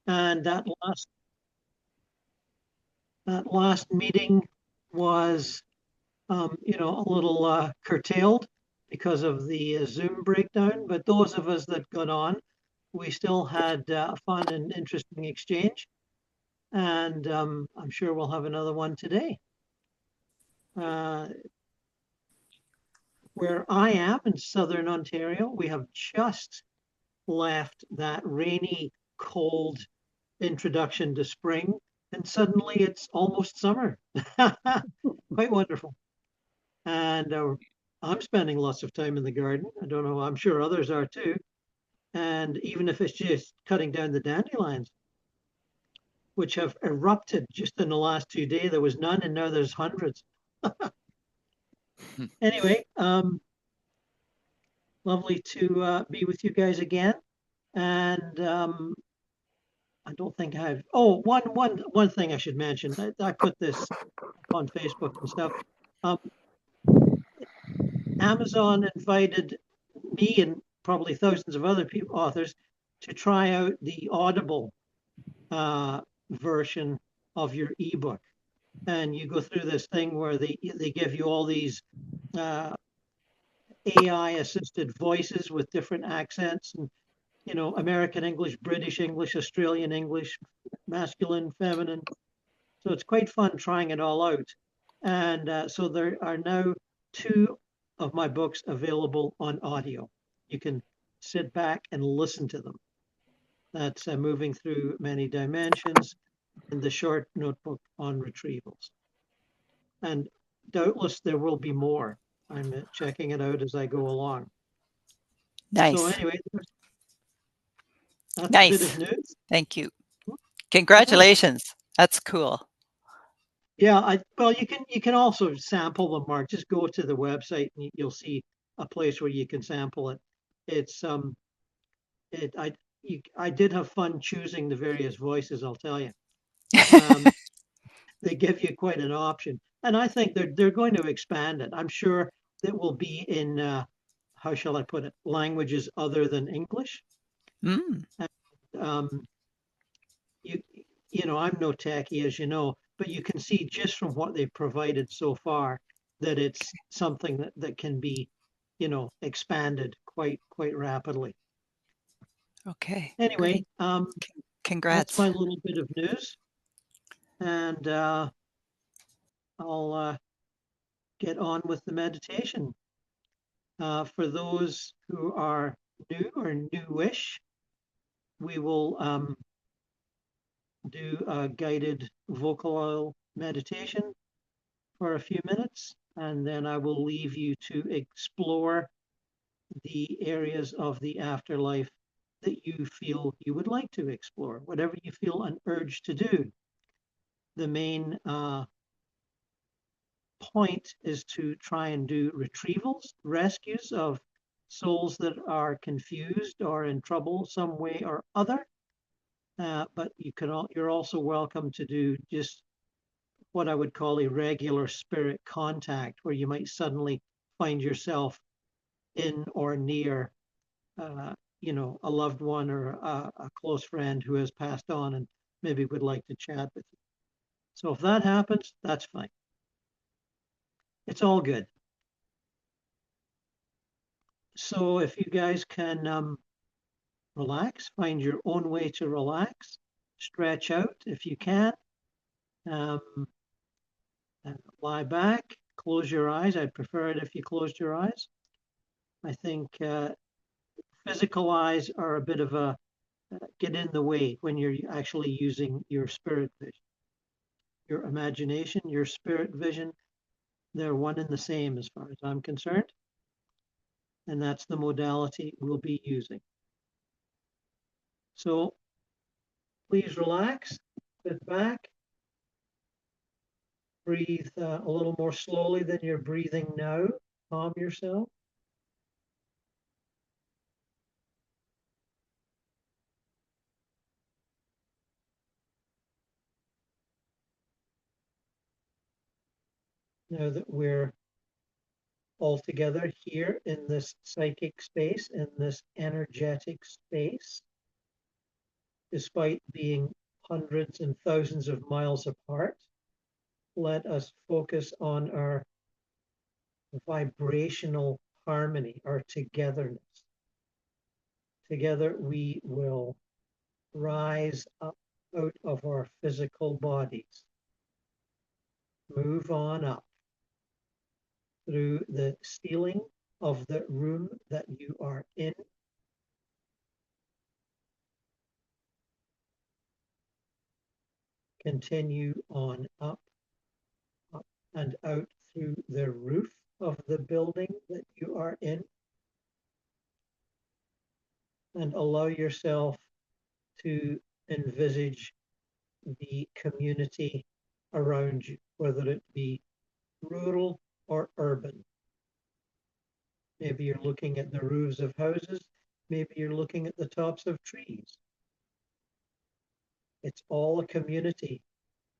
And that last meeting was, a little curtailed because of the Zoom breakdown. But those of us that got on, we still had a fun and interesting exchange. And I'm sure we'll have another one today. Uh, where I am in southern Ontario, we have just left that rainy, cold introduction to spring, and suddenly it's almost summer. Quite wonderful. And I'm spending lots of time in the garden. I don't know, I'm sure others are too. And even if it's just cutting down the dandelions, which have erupted just in the last 2 days, there was none, and now there's hundreds. Anyway, lovely to be with you guys again. And I don't think I've. Oh, one thing I should mention. I put this on Facebook and stuff. Um, Amazon invited me and probably thousands of other people, authors, to try out the Audible uh, version of your ebook. And you go through this thing where they give you all these uh, AI assisted voices with different accents and American English, British English, Australian English, masculine, feminine. So it's quite fun trying it all out. And so there are now two of my books available on audio. You can sit back and listen to them. That's Moving Through Many Dimensions and the short notebook on retrievals. And doubtless there will be more. I'm checking it out as I go along. So Nice. anyway, that's a bit of Nice. news. Thank you. My pleasure. Congratulations. That's cool. Yeah, well, you can also sample them, Mark. Just go to the website and you'll see a place where you can sample it. It's it I did have fun choosing the various voices, I'll tell you. Um, they give you quite an option, and I think they're going to expand it. I'm sure that will be in how shall I put it, languages other than English. Mm, And, um, you I'm no techie, as you know, but you can see just from what they've provided so far that it's something that can be expanded quite rapidly. okay. Anyway, Great. that's Congrats. my little bit of news, and I'll get on with the meditation. For those who are new or newish, we will do a guided vocal oil meditation for a few minutes, and then I will leave you to explore the areas of the afterlife that you feel you would like to explore, whatever you feel an urge to do. The main point is to try and do retrievals, rescues of souls that are confused or in trouble some way or other. But you're also welcome to do just what I would call a regular spirit contact, where you might suddenly find yourself in or near, a loved one or a close friend who has passed on and maybe would like to chat with you. So if that happens, that's fine. It's all good. So if you guys can relax, find your own way to relax, stretch out if you can, um, and lie back, close your eyes. I'd prefer it if you closed your eyes. I think physical eyes are a bit of a get in the way when you're actually using your spirit vision. Your imagination, your spirit vision, they're one and the same as far as I'm concerned. And that's the modality we'll be using. So please relax, sit back, breathe a little more slowly than you're breathing now. Calm yourself. Now that we're all together here in this psychic space, in this energetic space, despite being hundreds and thousands of miles apart, let us focus on our vibrational harmony, our togetherness. Together we will rise up out of our physical bodies, move on up through the ceiling of the room that you are in, continue on up and out through the roof of the building that you are in, and allow yourself to envisage the community around you, whether it be rural or urban. Maybe you're looking at the roofs of houses, maybe you're looking at the tops of trees. It's all a community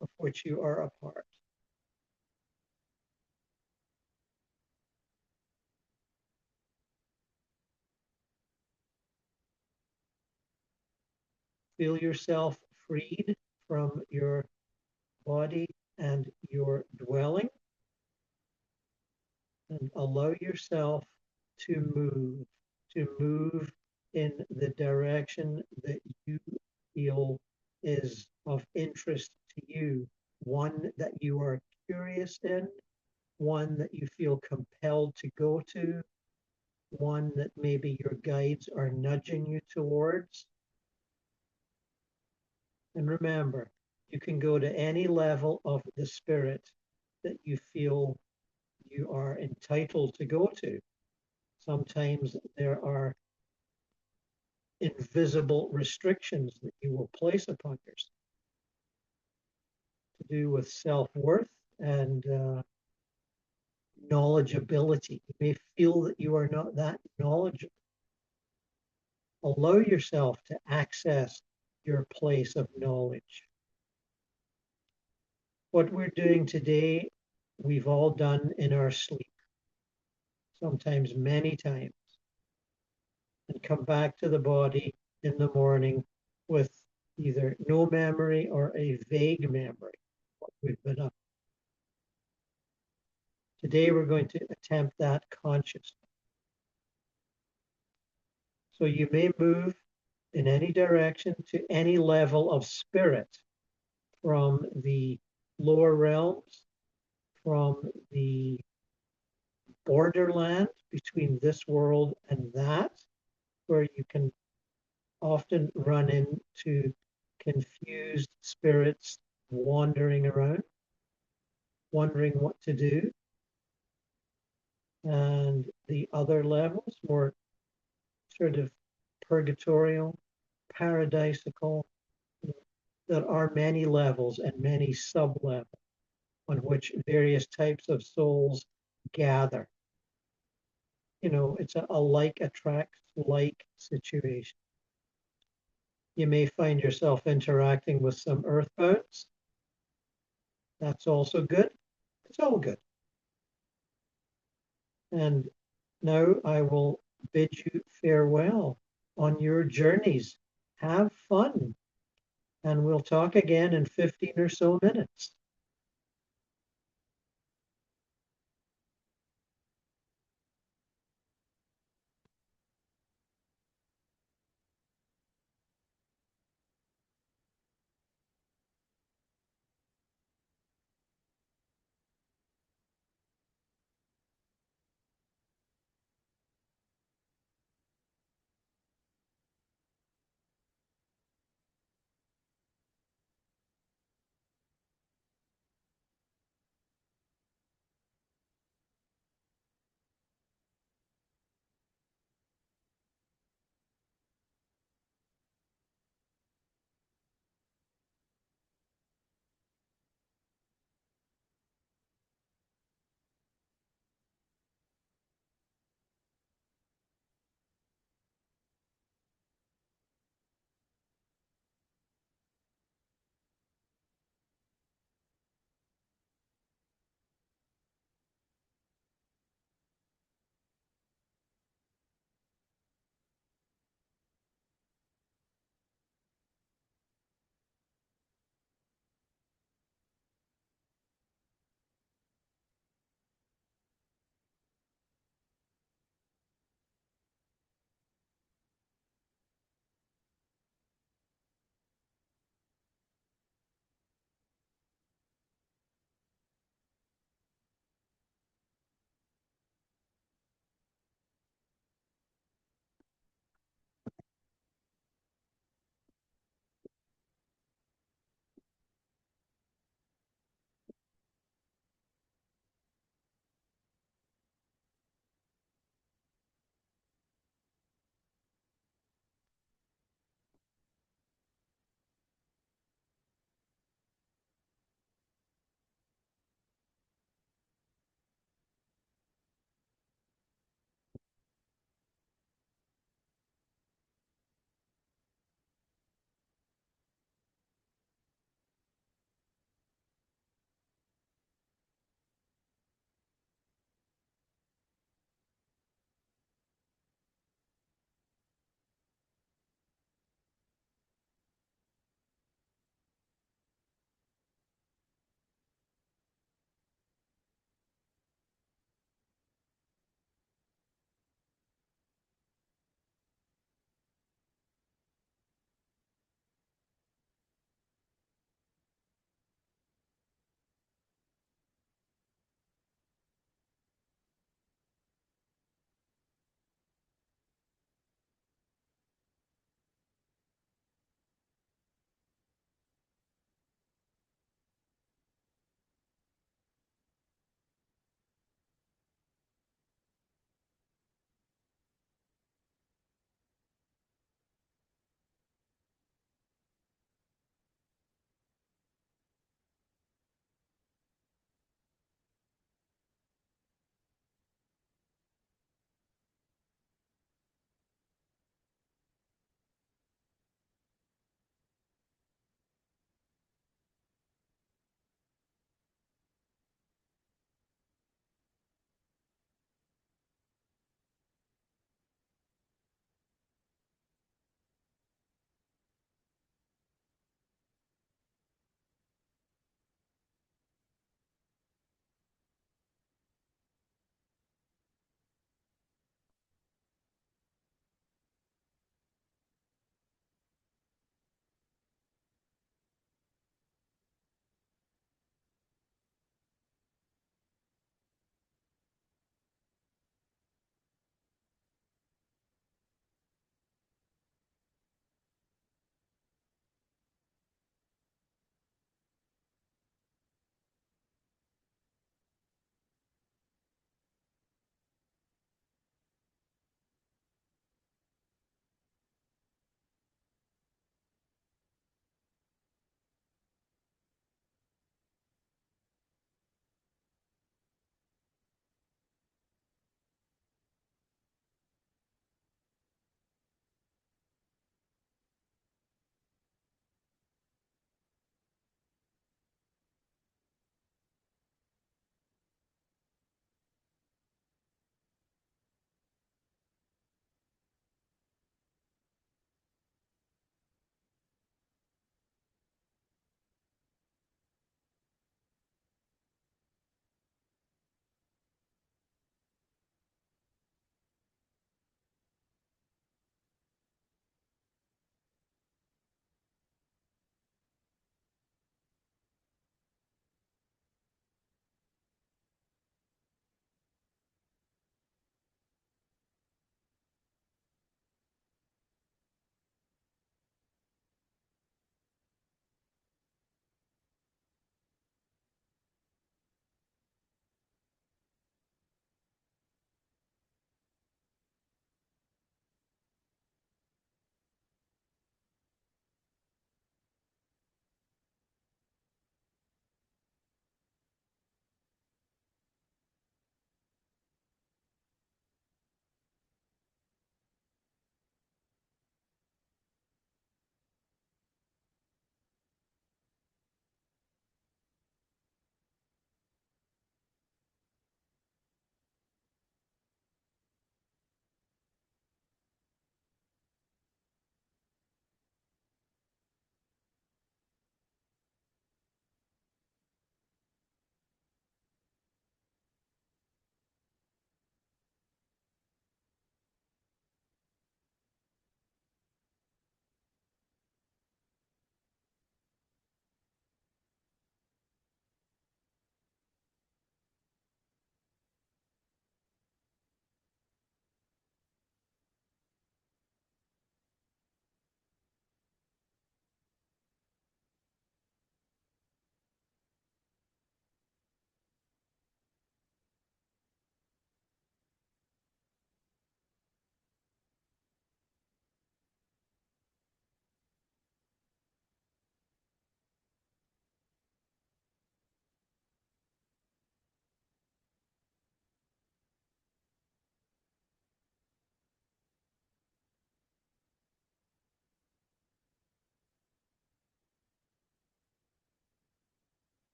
of which you are a part. Feel yourself freed from your body and your dwelling, and allow yourself to move in the direction that you feel is of interest to you, one that you are curious in, one that you feel compelled to go to, one that maybe your guides are nudging you towards. And remember, you can go to any level of the spirit that you feel you are entitled to go to. Sometimes there are invisible restrictions that you will place upon yourself to do with self-worth and knowledgeability. You may feel that you are not that knowledgeable. Allow yourself to access your place of knowledge. What we're doing today, we've all done in our sleep, sometimes many times, and come back to the body in the morning with either no memory or a vague memory of what we've been up. Today we're going to attempt that consciously. So you may move in any direction to any level of spirit, from the lower realms, from the borderland between this world and that, where you can often run into confused spirits wandering around, wondering what to do. And the other levels, more sort of purgatorial, paradisical. There are many levels and many sub-levels on which various types of souls gather. You know, it's a like attracts like situation. You may find yourself interacting with some earthbounds. That's also good. It's all good. And now I will bid you farewell on your journeys. Have fun. And we'll talk again in 15 or so minutes.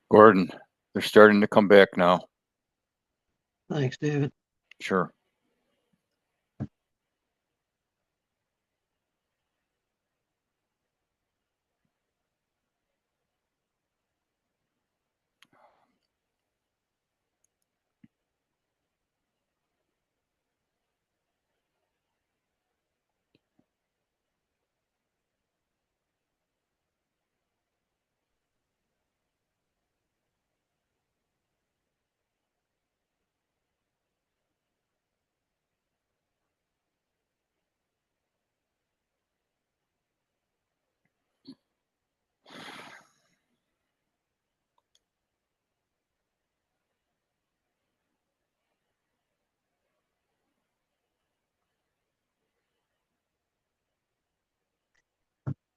Gordon, they're starting to come back now. Thanks, David. Sure.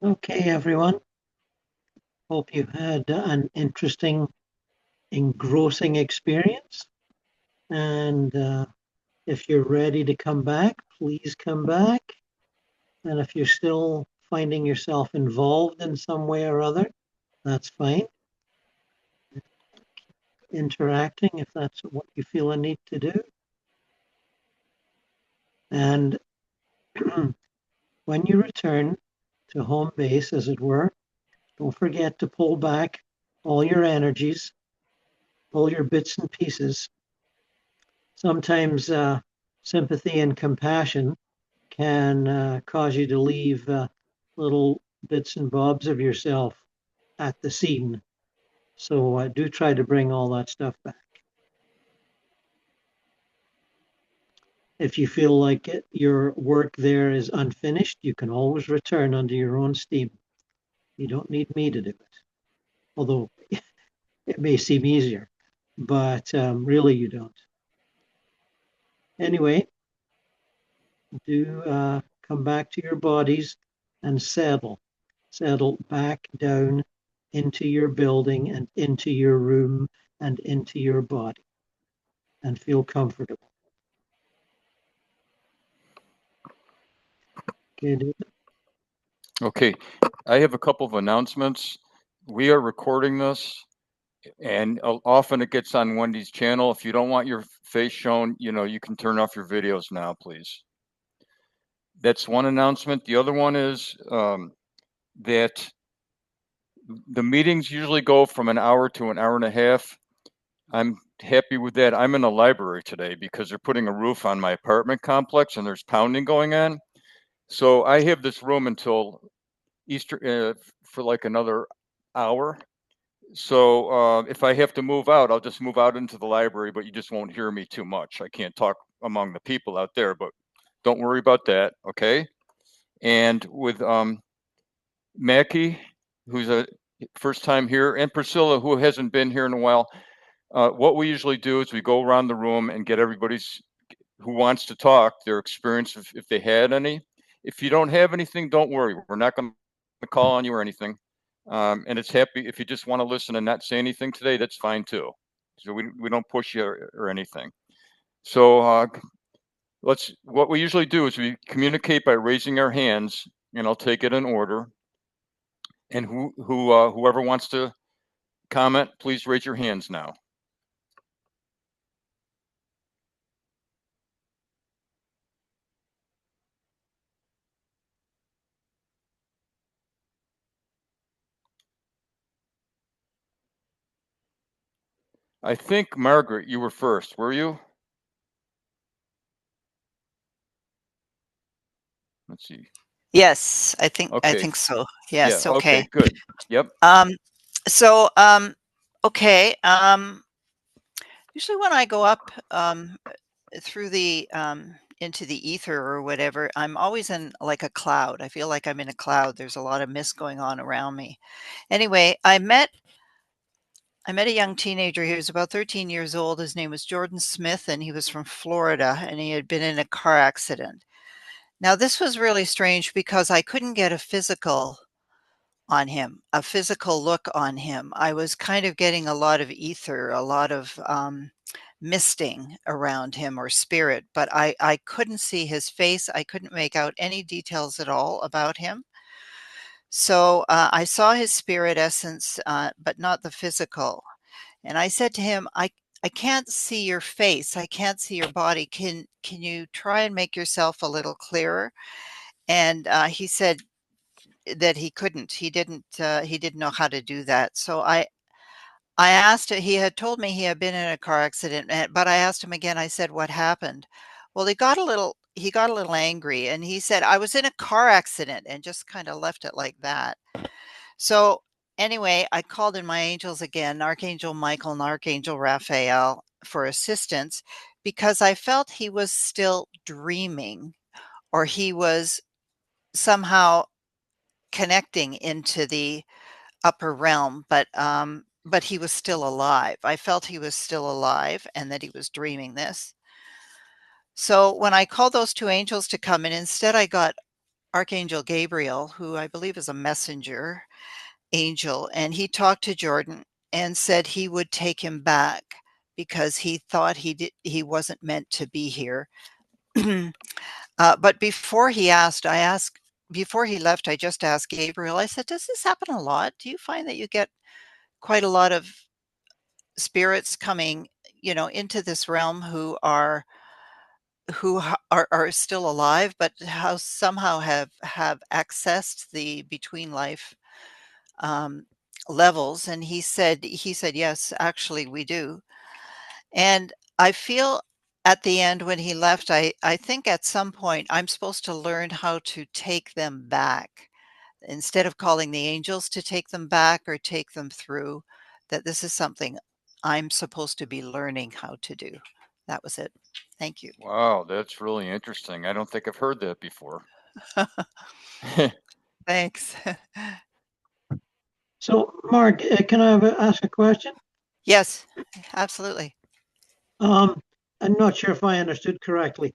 Okay, everyone. Hope you had an interesting, engrossing experience. And if you're ready to come back, please come back. And if you're still finding yourself involved in some way or other, that's fine. Interacting if that's what you feel a need to do. And when you return to home base, as it were, don't forget to pull back all your energies, all your bits and pieces. Sometimes sympathy and compassion can cause you to leave little bits and bobs of yourself at the scene. So do try to bring all that stuff back. If you feel like your work there is unfinished, you can always return under your own steam. You don't need me to do it, although it may seem easier, but really you don't. Anyway, do come back to your bodies and settle back down into your building and into your room and into your body and feel comfortable. Okay, David? Okay, I have a couple of announcements. We are recording this, and often it gets on Wendy's channel. If you don't want your face shown, you can turn off your videos now, please. That's one announcement. The other one is that the meetings usually go from an hour to an hour and a half. I'm happy with that. I'm in the library today because they're putting a roof on my apartment complex and there's pounding going on. So I have this room until Easter for like another hour. So if I have to move out, I'll just move out into the library, but you just won't hear me too much. I can't talk among the people out there, but don't worry about that, okay? And with Mackie, who's a first time here, and Priscilla, who hasn't been here in a while, what we usually do is we go around the room and get everybody's who wants to talk, their experience if they had any. If you don't have anything, don't worry. We're not going to call on you or anything. And it's happy if you just want to listen and not say anything today, that's fine too. So we don't push you or anything. So what we usually do is we communicate by raising our hands, and I'll take it in order. And whoever wants to comment, please raise your hands now. I think, Margaret, you were first, were you? Let's see. Yes, I think Okay. so. Yes, Yeah, okay. good. Yep. So okay. Usually when I go up through the into the ether or whatever, I'm always in like a cloud. I feel like I'm in a cloud. There's a lot of mist going on around me. Anyway, I met a young teenager. He was about 13 years old. His name was Jordan Smith, and he was from Florida, and he had been in a car accident. Now, this was really strange because I couldn't get a physical on him, a physical look on him. I was kind of getting a lot of ether, a lot of misting around him or spirit, but I couldn't see his face. I couldn't make out any details at all about him. So I saw his spirit essence, but not the physical. And I said to him, I can't see your face. I can't see your body. Can you try and make yourself a little clearer? And he said that he couldn't. He didn't know how to do that. So I asked him, he had told me he had been in a car accident, but I asked him again, I said, what happened? Well, he got a little angry and he said, I was in a car accident, and just kind of left it like that. So anyway, I called in my angels again, Archangel Michael and Archangel Raphael, for assistance, because I felt he was still dreaming, or he was somehow connecting into the upper realm, but he was still alive. I felt he was still alive and that he was dreaming this. So when I called those two angels to come in, instead I got Archangel Gabriel, who I believe is a messenger angel, and he talked to Jordan and said he would take him back because he thought he wasn't meant to be here. But before he asked, before he left, I just asked Gabriel, I said, does this happen a lot? Do you find that you get quite a lot of spirits coming, into this realm who are still alive, but how somehow have accessed the between life um, levels? And he said, yes, actually we do. And I feel at the end when he left, I think at some point I'm supposed to learn how to take them back instead of calling the angels to take them back or take them through, that this is something I'm supposed to be learning how to do. That was it. Thank you. Wow, that's really interesting. I don't think I've heard that before. Thanks. So, Mark, can I ask a question? Yes, absolutely. I'm not sure if I understood correctly.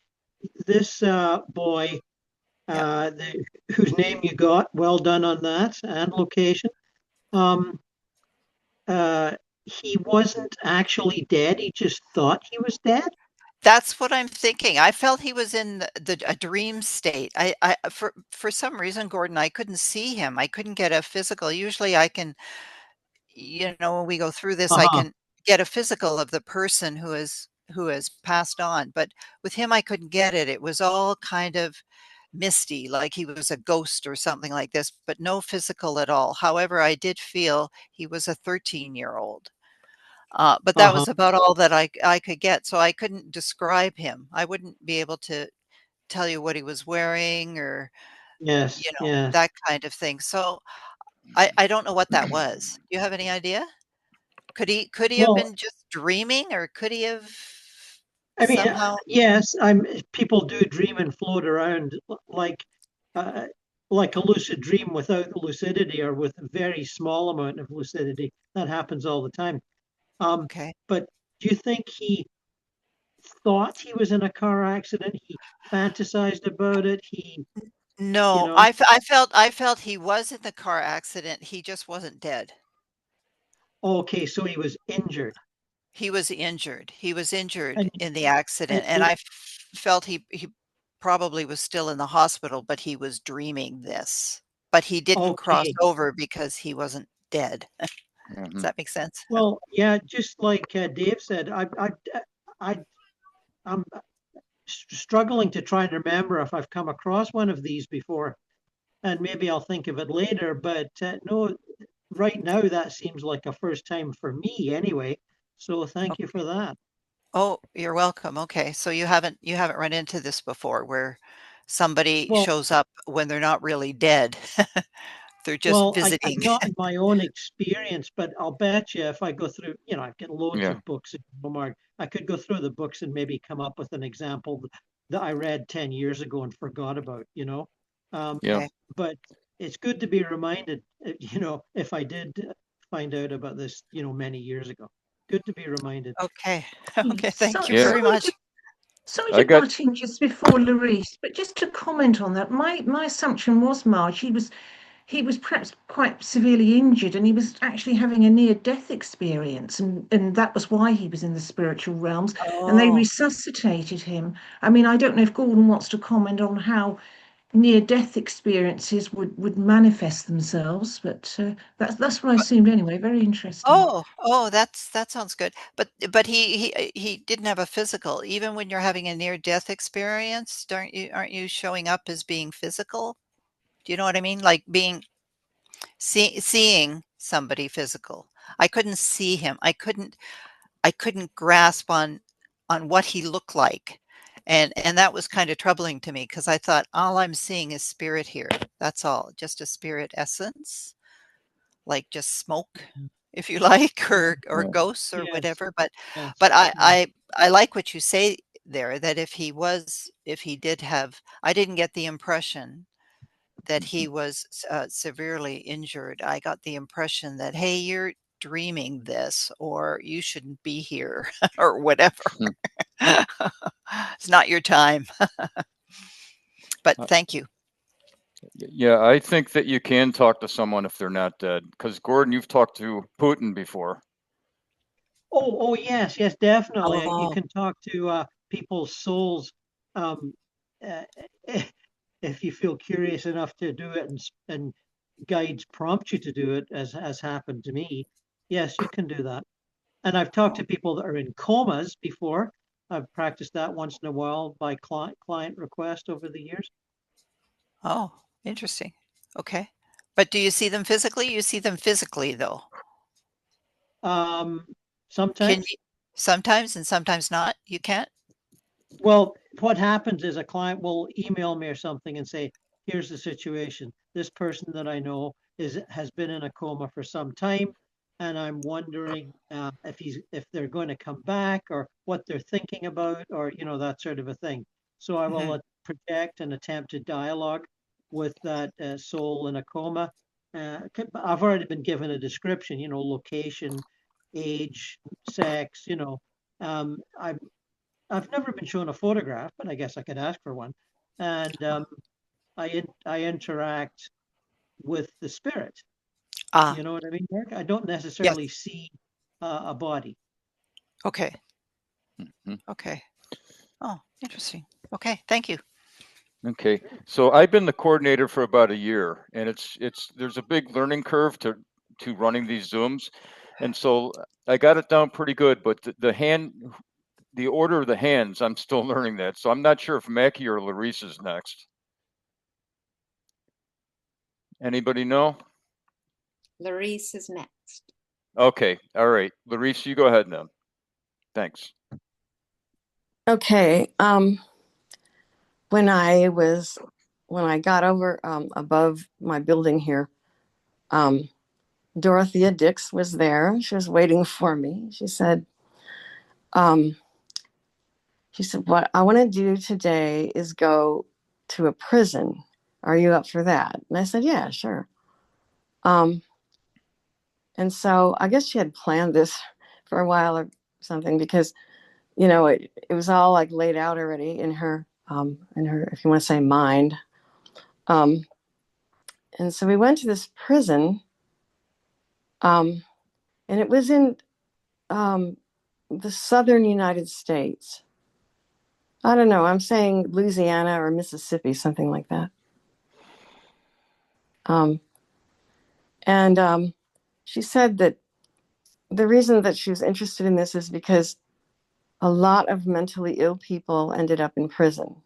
This boy, whose name you got, well done on that, and location. Um, he wasn't actually dead. He just thought he was dead. That's what I'm thinking. I felt he was in a dream state. For some reason, Gordon, I couldn't see him. I couldn't get a physical. Usually I can, when we go through this, I Uh-huh. can get a physical of the person who has passed on. But with him, I couldn't get it. It was all kind of misty, like he was a ghost or something like this, but no physical at all. However, I did feel he was a 13-year-old. But that Uh-huh. was about all that I could get. So I couldn't describe him. I wouldn't be able to tell you what he was wearing, or, Yes. Yes. that kind of thing. So I don't know what that was. Do you have any idea? Could he have Well, been just dreaming, or could he have I mean, somehow? yes. People do dream and float around uh, like a lucid dream without lucidity or with a very small amount of lucidity. That happens all the time. Um, Okay. but do you think he thought he was in a car accident? He fantasized about it. You No, know, I felt he was in the car accident. He just wasn't dead. okay, so he was injured. He was injured. He was injured And, in the accident, and and felt he probably was still in the hospital, but he was dreaming this. But he didn't cross okay. over because he wasn't dead. Does Mhm. that make sense? Well, yeah, just like Dave said, I, I'm struggling to try and remember if I've come across one of these before, and maybe I'll think of it later. But no, right now that seems like a first time for me anyway. So thank you Okay. for that. Oh, you're welcome. Okay. So you haven't run into this before, where somebody Well, shows up when they're not really dead. They're just I've visiting. not in my own experience, but I'll bet you if I go through, I've got loads Yeah. of books in Mark. I could go through the books and maybe come up with an example that I read 10 years ago and forgot about. Um, Yeah. Okay. but it's good to be reminded, if I did find out about this, many years ago. Good to be reminded. Okay. Okay. Thank So, you Yeah. very much. sorry I to got butt in just before Larice, but just to comment on that, my assumption was, Marge, he was perhaps quite severely injured, and he was actually having a near-death experience, and that was why he was in the spiritual realms, and they Oh, resuscitated him. I mean, I don't know if Gordon wants to comment on how near-death experiences would manifest themselves, but that's what I assumed anyway. Very interesting. Oh, that sounds good. But he didn't have a physical. Even when you're having a near-death experience, aren't you showing up as being physical? Do you know what I mean? Like seeing somebody physical. I couldn't see him. I couldn't grasp on what he looked like. And that was kind of troubling to me because I thought all I'm seeing is spirit here. That's all, just a spirit essence, like just smoke, if you like, or Yeah. ghosts or Yes, whatever. yes. But Yeah. I like what you say there, that if he did have, I didn't get the impression that he was severely injured. I got the impression that, hey, you're dreaming this, or you shouldn't be here, or whatever. It's not your time. But thank you. Yeah, I think that you can talk to someone if they're not dead. Because Gordon, you've talked to Putin before. Oh, yes, definitely. You Oh, can talk to people's souls um, uh, if you feel curious enough to do it, and guides prompt you to do it, as has happened to me. Yes, you can do that. And I've talked to people that are in comas before. I've practiced that once in a while by client request over the years. oh, interesting. Okay. But do you see them physically? You see them physically, though. Um, Can sometimes. you sometimes and sometimes not? You can't? Well, what happens is a client will email me or something and say, here's the situation. This person that I know has been in a coma for some time, and I'm wondering if they're going to come back, or what they're thinking about, or that sort of a thing. So I will Mhm. project and attempt to dialogue with that soul in a coma. I've already been given a description, location, age, sex, I've never been shown a photograph, but I guess I could ask for one. And I interact with the spirit. Ah, You know what I mean, Mark? I don't yes. necessarily see a body. Okay. Mhm. Okay. Oh, interesting. Okay. Thank you. Okay, so I've been the coordinator for about a year, and there's a big learning curve to running these Zooms, and so I got it down pretty good. But the order of the hands, I'm still learning that. So I'm not sure if Mackie or Larisse is next. Anybody know? Larisse is next. Okay, all right, Larisse, you go ahead then. Thanks. Okay. When I got over above my building here, Dorothea Dix was there. She was waiting for me. She said, "What I want to do today is go to a prison. Are you up for that?" And I said, "Yeah, sure." And so I guess she had planned this for a while or something, because it was all like laid out already in her, if you want to say, mind. And so we went to this prison, and it was in the southern United States. I don't know, I'm saying Louisiana or Mississippi, something like that. And she said that the reason that she was interested in this is because a lot of mentally ill people ended up in prison.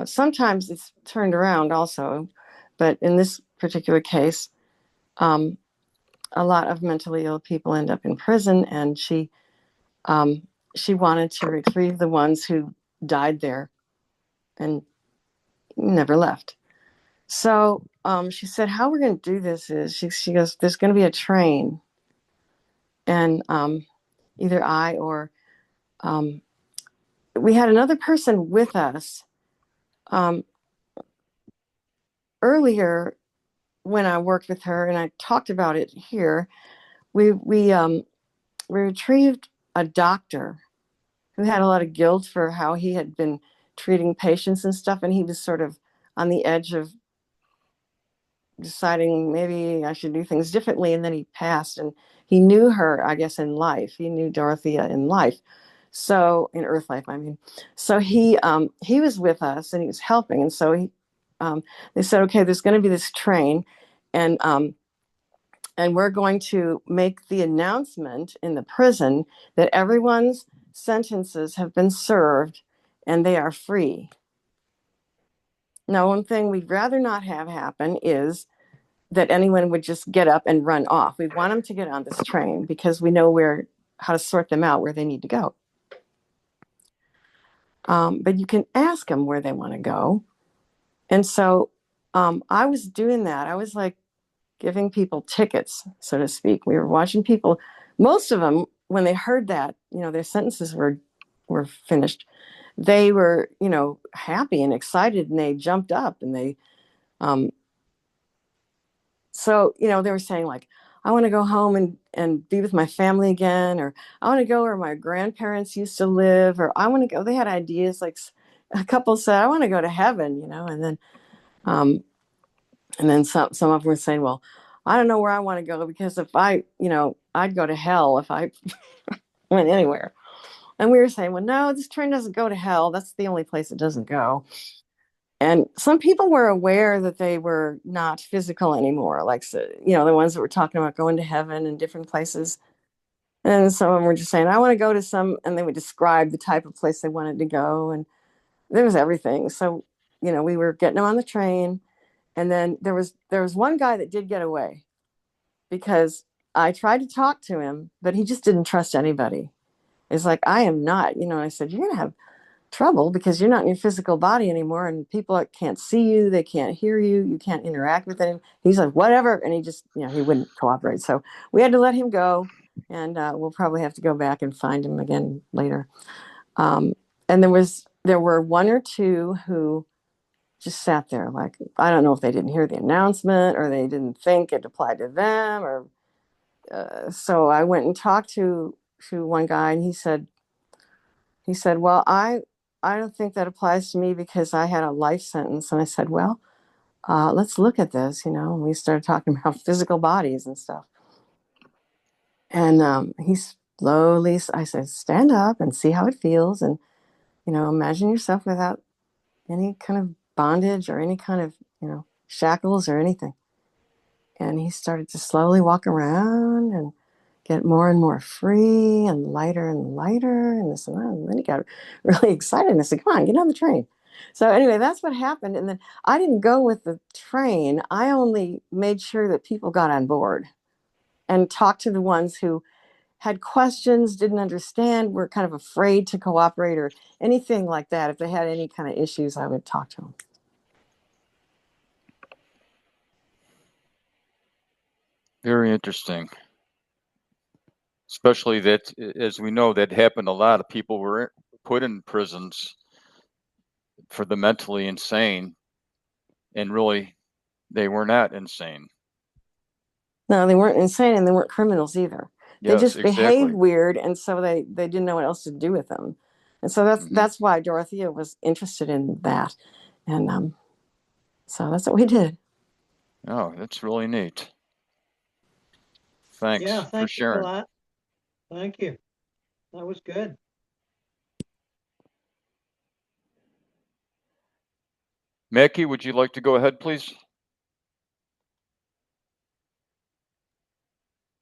Sometimes it's turned around also, but in this particular case, a lot of mentally ill people end up in prison, and she wanted to retrieve the ones who died there and never left. So she said, how we're going to do this is, she goes, there's going to be a train, and either I or we had another person with us earlier when I worked with her, and I talked about it here. We retrieved a doctor who had a lot of guilt for how he had been treating patients and stuff, and he was sort of on the edge of deciding maybe I should do things differently. And then he passed, and he knew her, I guess, in life. He knew Dorothea in life. So in Earth life, I mean, so he was with us and he was helping, and so they said, okay, there's going to be this train, and we're going to make the announcement in the prison that everyone's sentences have been served and they are free. Now, one thing we'd rather not have happen is that anyone would just get up and run off. We want them to get on this train because we know how to sort them out where they need to go. But you can ask them where they want to go. And so I was doing that. I was like giving people tickets, so to speak. We were watching people. Most of them, when they heard that, their sentences were finished, they were, happy and excited, and they jumped up, and they, so, they were saying, like, I want to go home and be with my family again, or I want to go where my grandparents used to live, or I want to go. They had ideas. Like a couple said, I want to go to heaven, and then some of them were saying, well, I don't know where I want to go, because if I'd go to hell if I went anywhere. And we were saying, well, no, this train doesn't go to hell. That's the only place it doesn't go. And some people were aware that they were not physical anymore, like, the ones that were talking about going to heaven and different places. And some of them were just saying, I want to go to some, and they would describe the type of place they wanted to go. And there was everything. So, we were getting them on the train. And then there was one guy that did get away, because I tried to talk to him, but he just didn't trust anybody. It's like, I am not, I said, you're going to have trouble because you're not in your physical body anymore, and people can't see you, they can't hear you, you can't interact with him. He's like, whatever. And he just, he wouldn't cooperate. So we had to let him go, and we'll probably have to go back and find him again later. And there were one or two who just sat there, like, I don't know if they didn't hear the announcement or they didn't think it applied to them, or so I went and talked to one guy, and he said, well, I don't think that applies to me because I had a life sentence. And I said, well, let's look at this, and we started talking about physical bodies and stuff. And I said, stand up and see how it feels, and imagine yourself without any kind of bondage or any kind of shackles or anything. And he started to slowly walk around and get more and more free and lighter and lighter. And this and that. And then he got really excited. And I said, come on, get on the train. So anyway, that's what happened. And then I didn't go with the train. I only made sure that people got on board and talked to the ones who had questions, didn't understand, were kind of afraid to cooperate or anything like that. If they had any kind of issues, I would talk to them. Very interesting. Especially that, as we know, that happened. A lot of people were put in prisons for the mentally insane, and really, they were not insane. No, they weren't insane, and they weren't criminals either. They Yes, just exactly. behaved weird, and so they didn't know what else to do with them. And so that's why Dorothea was interested in that. And so that's what we did. Oh, that's really neat. Thanks Yeah, for thank you for sharing. that. Thank you. That was good. Mackie, would you like to go ahead, please?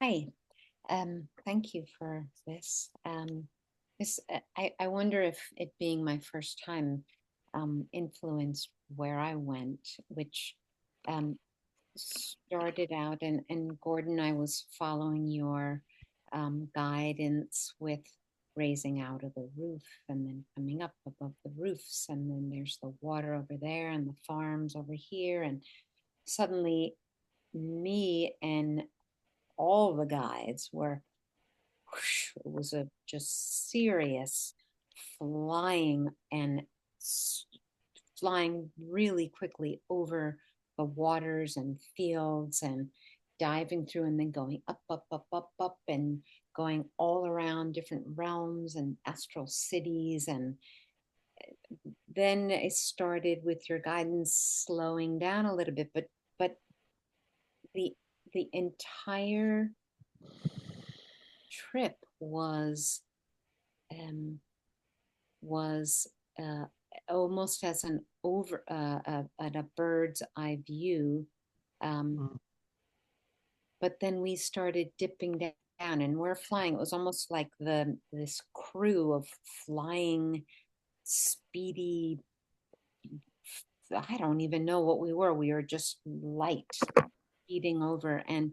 Hi, thank you for this. I wonder if it being my first time influenced where I went, which started out, and Gordon, I was following your guidance with raising out of the roof and then coming up above the roofs, and then there's the water over there and the farms over here, and suddenly me and all the guides were, whoosh, it was a just serious flying and flying really quickly over the waters and fields and diving through and then going up, up, up, up, up, and going all around different realms and astral cities. And then it started with your guidance slowing down a little bit, but the entire trip was was almost as an at a bird's eye view. But then we started dipping down and we're flying. It was almost like this crew of flying, speedy, I don't even know what we were. We were just light speeding over. And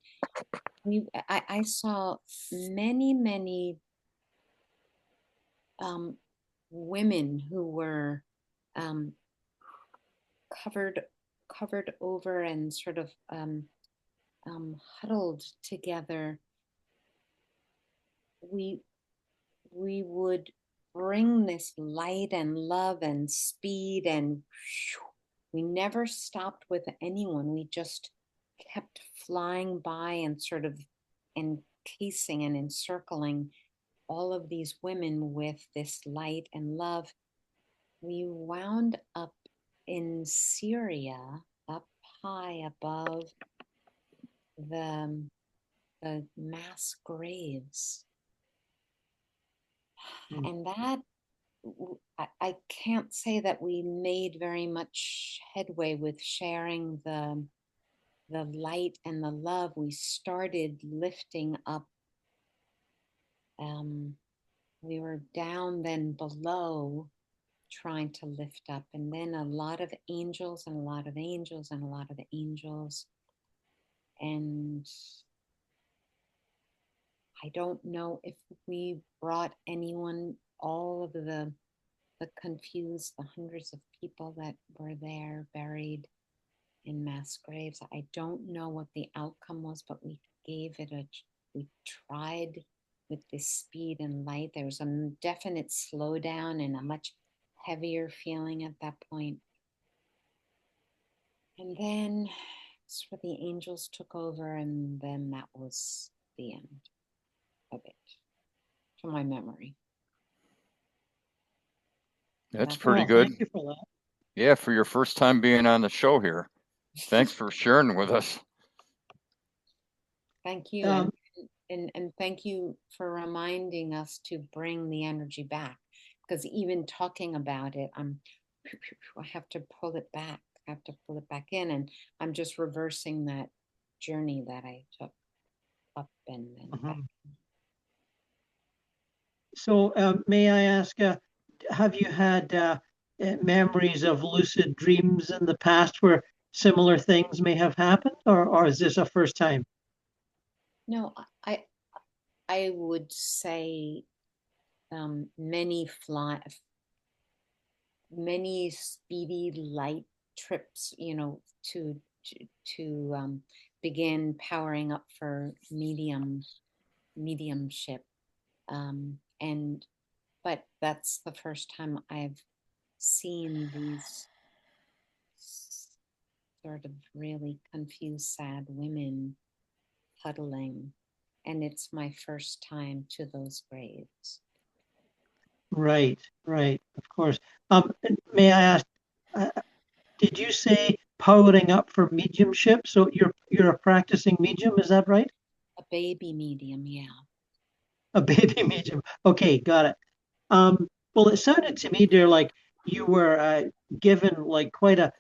I saw many women who were covered over and sort of huddled together. We would bring this light and love and speed, and we never stopped with anyone. We just kept flying by and sort of encasing and encircling all of these women with this light and love. We wound up in Syria, up high above the mass graves. And that, I can't say that we made very much headway with sharing the light and the love. We started lifting up. We were down, then below, trying to lift up, and then a lot of angels and a lot of angels and a lot of angels. And I don't know if we brought anyone, all of the confused, the hundreds of people that were there buried in mass graves. I don't know what the outcome was, but we tried with this speed and light. There was a definite slowdown and a much heavier feeling at that point. And then the angels took over, and then that was the end of it, to my memory. That's pretty good. Thank you for that. Yeah, for your first time being on the show here. Thanks for sharing with us. Thank you. And thank you for reminding us to bring the energy back, because even talking about it, I have to pull it back. I have to pull it back in, and I'm just reversing that journey that I took up and then back. So may I ask, have you had memories of lucid dreams in the past where similar things may have happened, or is this a first time? No, I would say many speedy light trips, to begin powering up for mediumship. But that's the first time I've seen these sort of really confused, sad women huddling, and it's my first time to those graves. Right, of course. May I ask, did you say powering up for mediumship? So you're a practicing medium, is that right? A baby medium, yeah. A baby medium. Okay, got it. Well, it sounded to me, dear, like you were given like quite a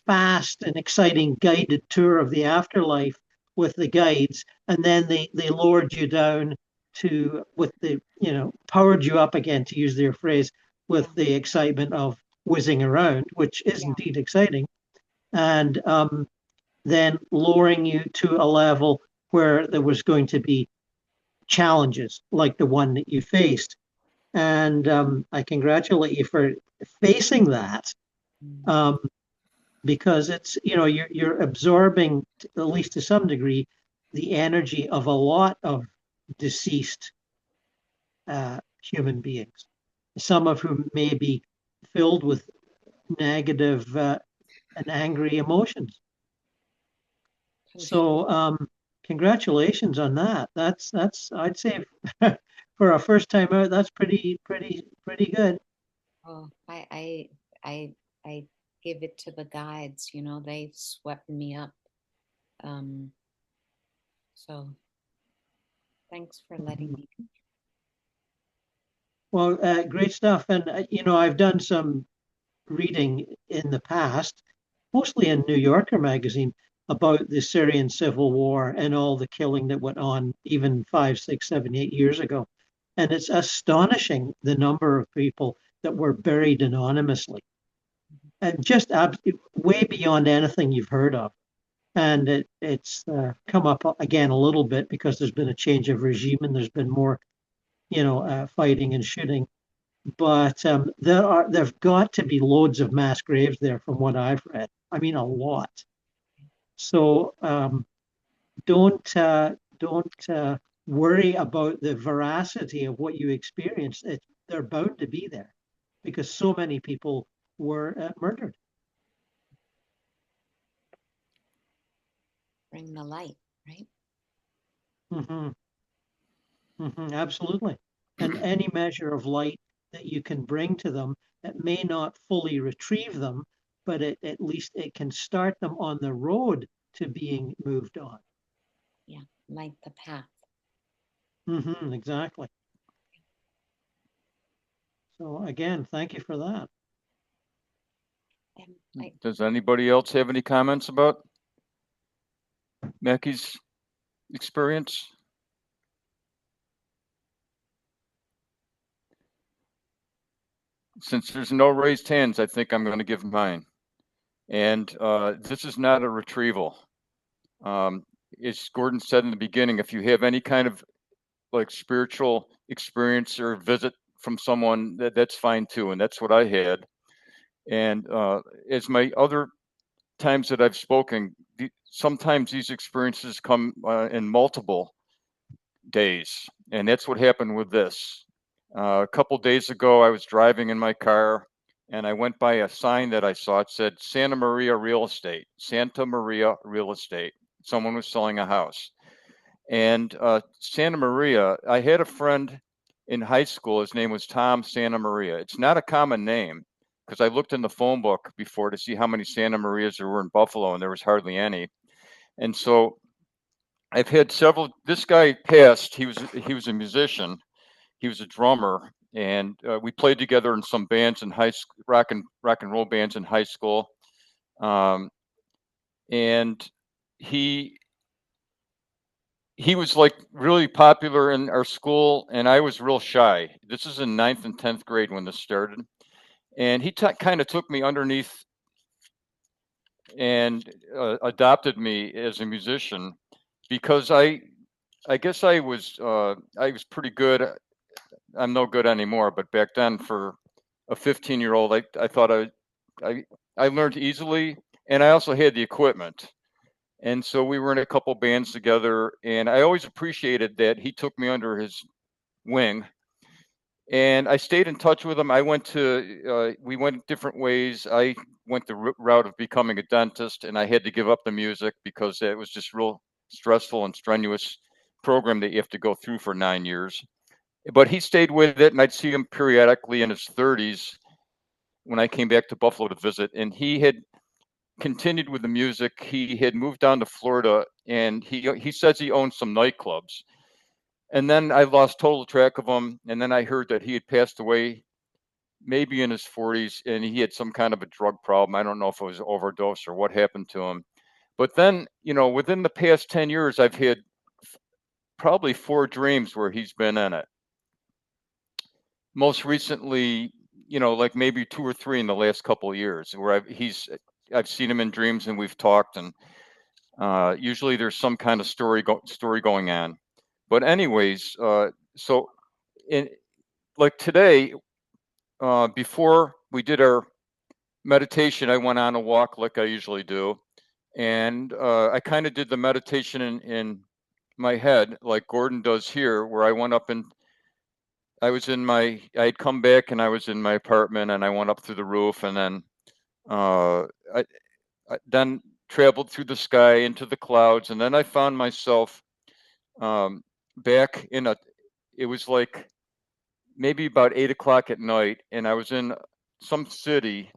fast and exciting guided tour of the afterlife with the guides, and then they lowered you down powered you up again, to use their phrase, with the excitement of whizzing around, which is indeed exciting, and then lowering you to a level where there was going to be challenges like the one that you faced. And I congratulate you for facing that, because it's, you're absorbing, at least to some degree, the energy of a lot of deceased human beings, some of whom may be filled with negative and angry emotions. So congratulations on that. That's I'd say for a first time out, that's pretty good. Oh, I give it to the guides. They swept me up. So thanks for letting me. Well, great stuff. And, I've done some reading in the past, mostly in New Yorker magazine, about the Syrian civil war and all the killing that went on even 5, 6, 7, 8 years ago. And it's astonishing the number of people that were buried anonymously and just way beyond anything you've heard of. And it's come up again a little bit because there's been a change of regime and there's been more, fighting and shooting. But there've got to be loads of mass graves there from what I've read. I mean, a lot. So don't worry about the veracity of what you experienced. They're bound to be there because so many people were murdered. Bring the light, right? Mm-hmm. Mm-hmm. Absolutely. And any measure of light that you can bring to them, it may not fully retrieve them, but at least it can start them on the road to being moved on. Yeah, light the path. Mm-hmm, exactly. So again, thank you for that. Does anybody else have any comments about Mackie's experience? Since there's no raised hands, I think I'm going to give mine. And this is not a retrieval. As Gordon said in the beginning, if you have any kind of like spiritual experience or visit from someone, that's fine too. And that's what I had. And as my other times that I've spoken, sometimes these experiences come in multiple days. And that's what happened with this. A couple days ago, I was driving in my car and I went by a sign that I saw. It said Santa Maria Real Estate, Santa Maria Real Estate. Someone was selling a house. And Santa Maria, I had a friend in high school. His name was Tom Santa Maria. It's not a common name because I looked in the phone book before to see how many Santa Marias there were in Buffalo, and there was hardly any. And so I've had several. This guy passed. He was a musician. He was a drummer, and we played together in some bands in high school, rock and roll bands in high school. And he was like really popular in our school, and I was real shy. This is in 9th and 10th grade when this started, and he kind of took me underneath and adopted me as a musician because I guess I was pretty good. I'm no good anymore, but back then for a 15-year-old, I thought I learned easily, and I also had the equipment. And so we were in a couple bands together, and I always appreciated that he took me under his wing. And I stayed in touch with him. We went different ways. I went the route of becoming a dentist, and I had to give up the music because it was just real stressful and strenuous program that you have to go through for 9 years. But he stayed with it, and I'd see him periodically in his 30s when I came back to Buffalo to visit. And he had continued with the music. He had moved down to Florida, and he says he owns some nightclubs. And then I lost total track of him. And then I heard that he had passed away, maybe in his 40s, and he had some kind of a drug problem. I don't know if it was overdose or what happened to him. But then, within the past 10 years, I've had probably 4 dreams where he's been in it. Most recently, like maybe 2 or 3 in the last couple of years, where I've seen him in dreams and we've talked, and usually there's some kind of story going on. But anyways, so like today, before we did our meditation, I went on a walk like I usually do, and I kind of did the meditation in my head like Gordon does here, where I went up and I had come back and I was in my apartment, and I went up through the roof, and then I then traveled through the sky into the clouds, and then I found myself back it was like maybe about 8 o'clock at night, and I was in some city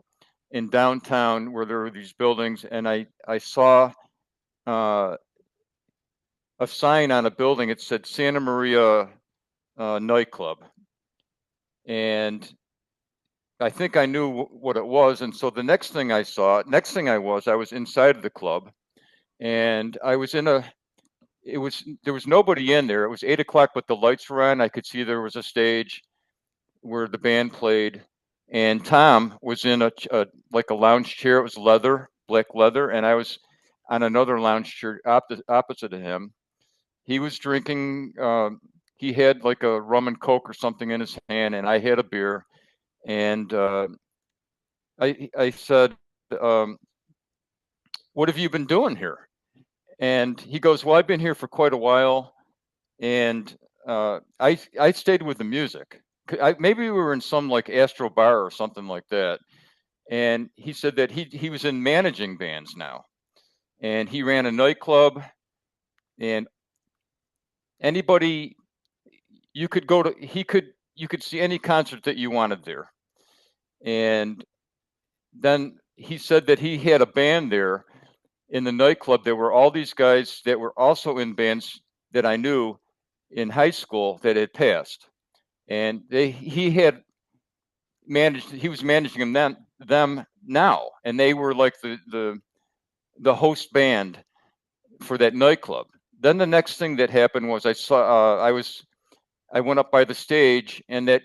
in downtown where there were these buildings, and I saw a sign on a building. It said Santa Maria nightclub. and I think I knew what it was. And so the next thing I was inside of the club, and I was there was nobody in there. It was 8 o'clock, but the lights were on. I could see there was a stage where the band played, and Tom was in like a lounge chair. It was black leather, and I was on another lounge chair opposite of him. He was drinking. He had like a rum and coke or something in his hand, and I had a beer. And I said, "What have you been doing here?" And he goes, "Well, I've been here for quite a while, and I stayed with the music. Maybe we were in some like Astro bar or something like that." And he said that he was in managing bands now, and he ran a nightclub, and anybody you could go to, you could see any concert that you wanted there. And then he said that he had a band there in the nightclub. There were all these guys that were also in bands that I knew in high school that had passed, and he was managing them now, and they were like the host band for that nightclub. Then the next thing that happened was I went up by the stage, and that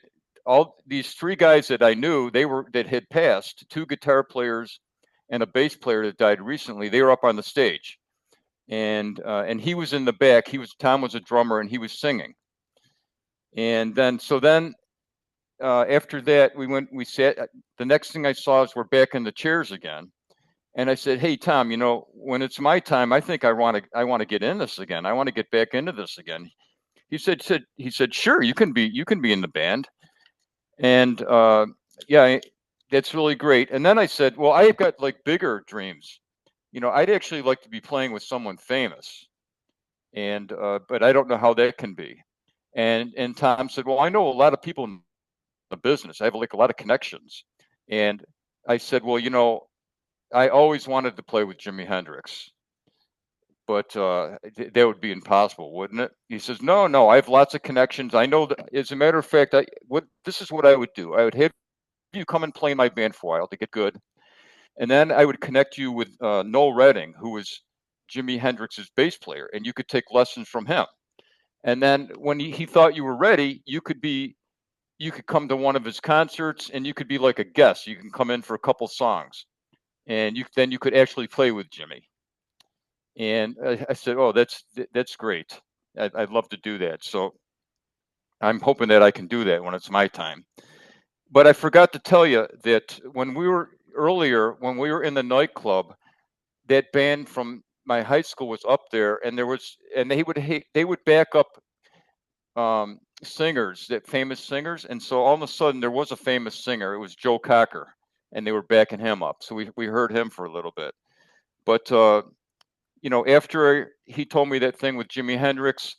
all these 3 guys that I knew, that had passed, 2 guitar players and a bass player that died recently, they were up on the stage, and he was in the back. Tom was a drummer, and he was singing. And then after that, we sat. The next thing I saw is we're back in the chairs again, and I said, "Hey, Tom, when it's my time, I think I want to get in this again. I want to get back into this again." He said, "Sure, you can be in the band." And yeah, that's really great. And then I said, "Well, I've got like bigger dreams. I'd actually like to be playing with someone famous, and but I don't know how that can be." And Tom said, "Well, I know a lot of people in the business. I have like a lot of connections." And I said, "Well, I always wanted to play with Jimi Hendrix, but that would be impossible, wouldn't it?" He says, "No, I have lots of connections. I know that. As a matter of fact, this is what I would do. I would have you come and play in my band for a while to get good, and then I would connect you with Noel Redding, who was Jimi Hendrix's bass player, and you could take lessons from him. And then when he thought you were ready, you could come to one of his concerts, and you could be like a guest. You can come in for a couple songs, and then you could actually play with Jimmy." And I said, "Oh, that's great. I'd love to do that." So I'm hoping that I can do that when it's my time. But I forgot to tell you that when we were in the nightclub, that band from my high school was up there, and they would back up famous singers, and so all of a sudden there was a famous singer. It was Joe Cocker, and they were backing him up. So we heard him for a little bit. But after he told me that thing with Jimi Hendrix,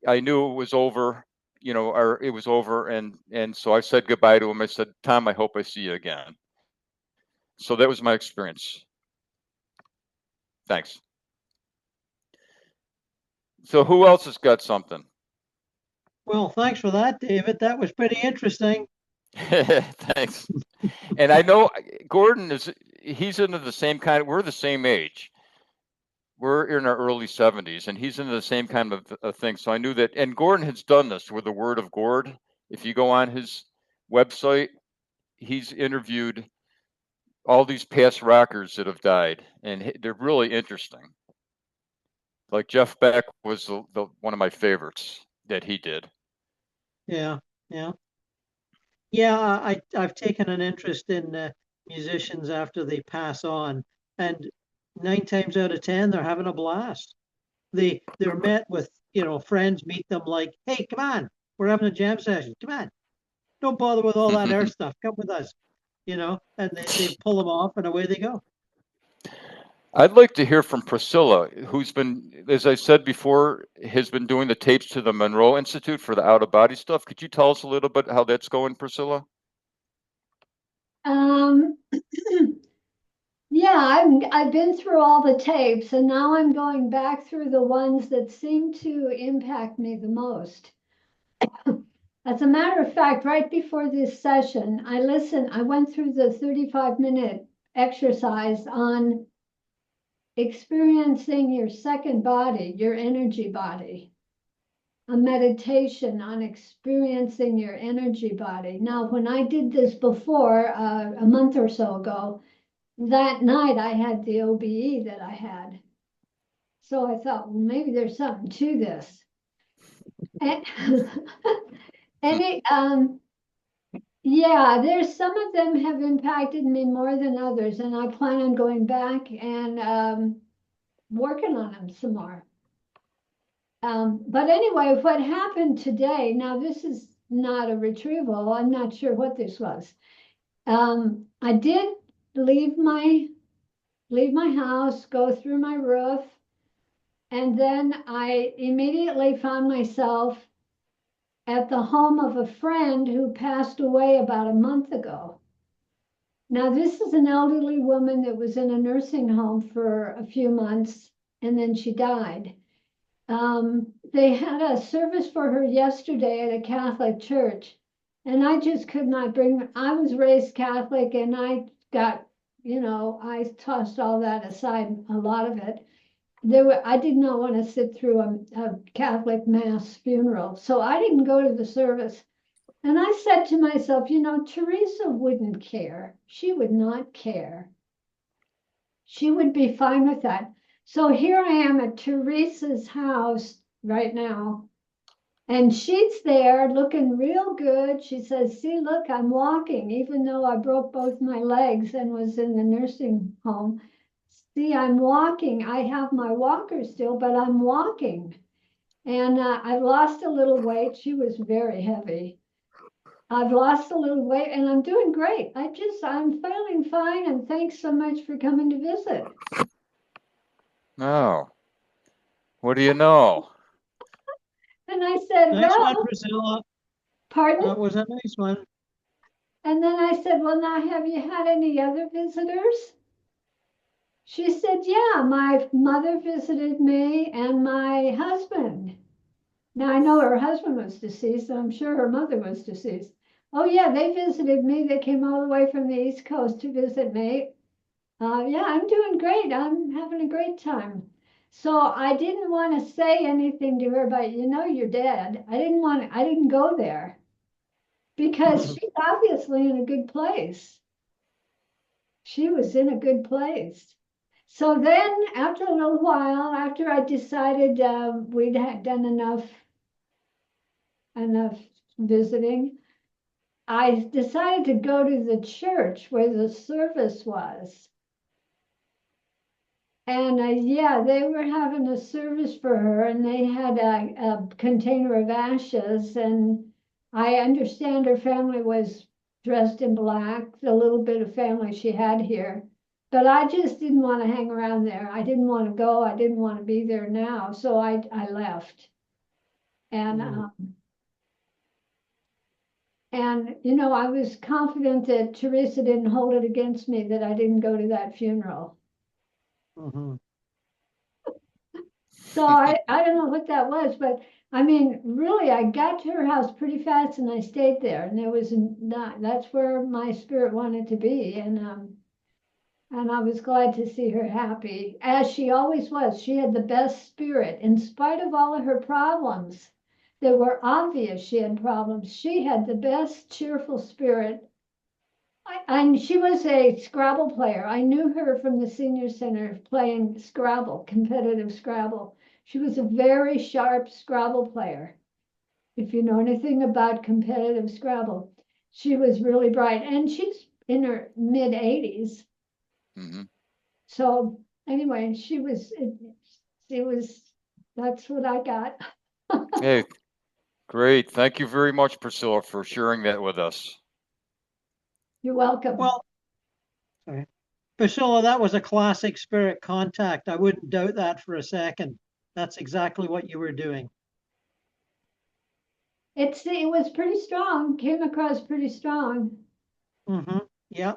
I knew it was over. Or it was over, and so I said goodbye to him. I said, "Tom, I hope I see you again." So that was my experience. Thanks. So who else has got something? Well, thanks for that, David. That was pretty interesting. Thanks. And I know Gordon he's into the same we're the same age. We're in our early 70s, and he's into the same kind of thing. So I knew that. And Gordon has done this with the Word of Gord. If you go on his website, he's interviewed all these past rockers that have died, and they're really interesting. Like Jeff Beck was one of my favorites that he did. Yeah. I've taken an interest in musicians after they pass on, and 9 times out of 10 they're having a blast. They're met with friends meet them like, "Hey, come on, we're having a jam session. Come on, don't bother with all that air stuff. Come with us." And they pull them off, and away they go. I'd like to hear from Priscilla, who's been, as I said before, has been doing the tapes to the Monroe Institute for the out-of-body stuff. Could you tell us a little bit how that's going, Priscilla? Yeah, I've been through all the tapes, and now I'm going back through the ones that seem to impact me the most. As a matter of fact, right before this session, I went through the 35-minute exercise on experiencing your second body, your energy body. A meditation on experiencing your energy body. Now, when I did this before, a month or so ago, that night I had the OBE that I had. So I thought, well, maybe there's something to this. And, yeah, there's some of them have impacted me more than others, and I plan on going back and working on them some more. But anyway, what happened today, now this is not a retrieval. I'm not sure what this was. I did leave my house, go through my roof, and then I immediately found myself at the home of a friend who passed away about a month ago. Now, this is an elderly woman that was in a nursing home for a few months, and then she died. They had a service for her yesterday at a Catholic church, and I just could not bring, I was raised Catholic, and I got, I tossed all that aside, a lot of it. I did not want to sit through a Catholic mass funeral, so I didn't go to the service. And I said to myself, Teresa wouldn't care. She would not care. She would be fine with that. So here I am at Teresa's house right now, and she's there looking real good. She says, see, look, I'm walking, even though I broke both my legs and was in the nursing home. See, I'm walking. I have my walker still, but I'm walking. And I've lost a little weight. She was very heavy. I've lost a little weight and I'm doing great. I'm feeling fine, and thanks so much for coming to visit. Oh, what do you know? And I said, Nice one, well, Priscilla. pardon? That was a nice one. And then I said, well, now, have you had any other visitors? She said, yeah, my mother visited me and my husband. Now, I know her husband was deceased, and I'm sure her mother was deceased. Oh, yeah, they visited me. They came all the way from the East Coast to visit me. Yeah, I'm doing great. I'm having a great time. So I didn't want to say anything to her, but you're dead. I didn't go there because she's obviously in a good place. She was in a good place. So then after a little while, after I decided we'd had done enough visiting, I decided to go to the church where the service was. And yeah, they were having a service for her, and they had a container of ashes. And I understand her family was dressed in black, the little bit of family she had here. But I just didn't want to hang around there. I didn't want to go. I didn't want to be there now. So I left. And I was confident that Teresa didn't hold it against me that I didn't go to that funeral. So I don't know what that was, but I mean, really, I got to her house pretty fast and I stayed there, and there was that's where my spirit wanted to be. And I was glad to see her happy, as she always was. She had the best spirit in spite of all of her problems. That were obvious she had problems. She had the best cheerful spirit. And she was a Scrabble player. I knew her from the senior center playing Scrabble, competitive Scrabble. She was a very sharp Scrabble player. If you know anything about competitive Scrabble, she was really bright, and she's in her mid 80s. So anyway, that's what I got. Hey, great. Thank you very much, Priscilla, for sharing that with us. You're welcome. Well, sorry. Priscilla, that was a classic spirit contact. I wouldn't doubt that for a second. That's exactly what you were doing. It was pretty strong, came across pretty strong. Yeah.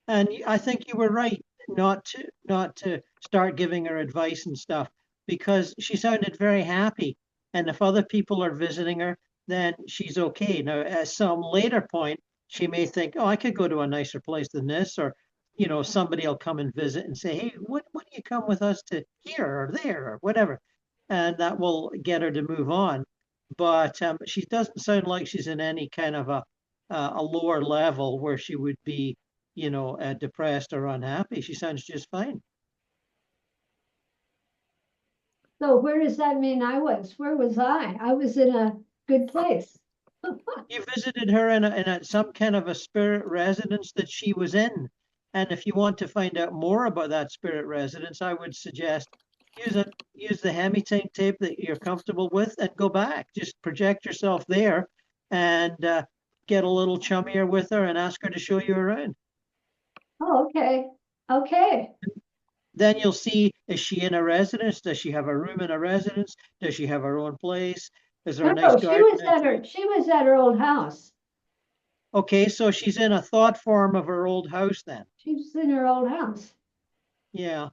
And I think you were right not to start giving her advice and stuff, because she sounded very happy. And if other people are visiting her, then she's okay. Now, at some later point, she may think, oh, I could go to a nicer place than this, or somebody will come and visit and say, hey, what do you come with us to here or there or whatever, and that will get her to move on. But she doesn't sound like she's in any kind of a lower level where she would be, depressed or unhappy. She sounds just fine. So where does that mean I was? Where was I? I was in a good place. You visited her in some kind of a spirit residence that she was in. And if you want to find out more about that spirit residence, I would suggest use the hemi-sync tape that you're comfortable with and go back. Just project yourself there and get a little chummier with her and ask her to show you around. Oh, okay. Okay. Then you'll see, is she in a residence? Does she have a room in a residence? Does she have her own place? Is there a nice garden? She was at her old house. Okay, so she's in a thought form of her old house then. She was in her old house. Yeah.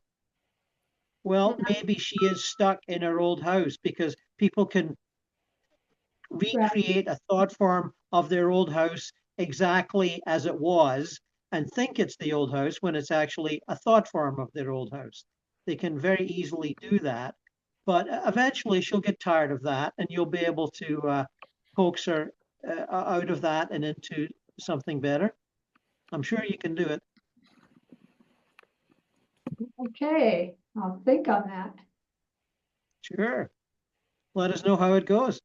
Well, maybe she is stuck in her old house because people can recreate a thought form of their old house exactly as it was and think it's the old house when it's actually a thought form of their old house. They can very easily do that, but eventually she'll get tired of that and you'll be able to coax her out of that and into something better. I'm sure you can do it. Okay, I'll think on that. Sure. Let us know how it goes.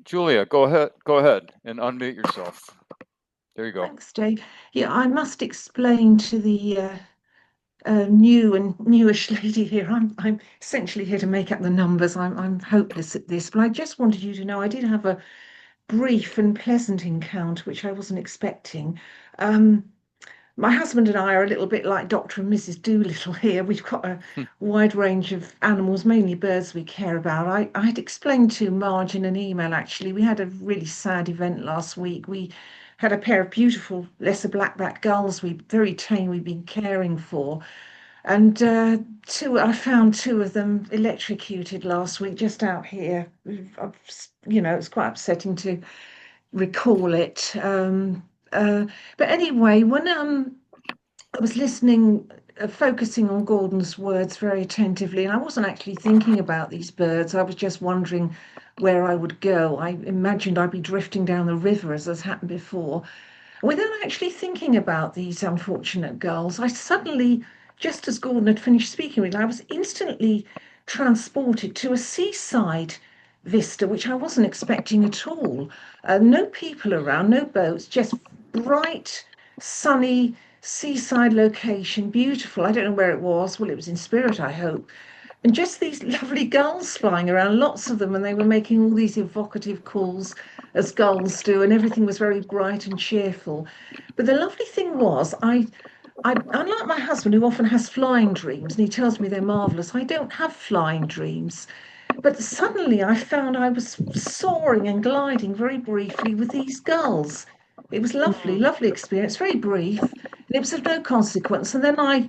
Julia, go ahead and unmute yourself. There you go. Thanks, Dave. Yeah, I must explain to the new and newish lady here. I'm essentially here to make up the numbers. I'm hopeless at this, but I just wanted you to know I did have a brief and pleasant encounter, which I wasn't expecting. My husband and I are a little bit like Dr. and Mrs. Doolittle here. We've got a wide range of animals, mainly birds we care about. I had explained to Marge in an email, actually, we had a really sad event last week. We had a pair of beautiful lesser black-backed gulls, very tame, we've been caring for. And I found two of them electrocuted last week, just out here. It's quite upsetting to recall it. But anyway, when I was listening, focusing on Gordon's words very attentively, and I wasn't actually thinking about these birds. I was just wondering where I would go. I imagined I'd be drifting down the river, as has happened before. Without actually thinking about these unfortunate gulls, I suddenly, just as Gordon had finished speaking with me, I was instantly transported to a seaside vista, which I wasn't expecting at all. No people around, no boats, just bright, sunny seaside location, beautiful. I don't know where it was. Well, it was in spirit, I hope. And just these lovely gulls flying around, lots of them, and they were making all these evocative calls as gulls do, and everything was very bright and cheerful. But the lovely thing was, unlike my husband, who often has flying dreams, and he tells me they're marvelous, I don't have flying dreams. But suddenly I found I was soaring and gliding very briefly with these gulls. It was lovely, lovely experience, very brief, and it was of no consequence. And then I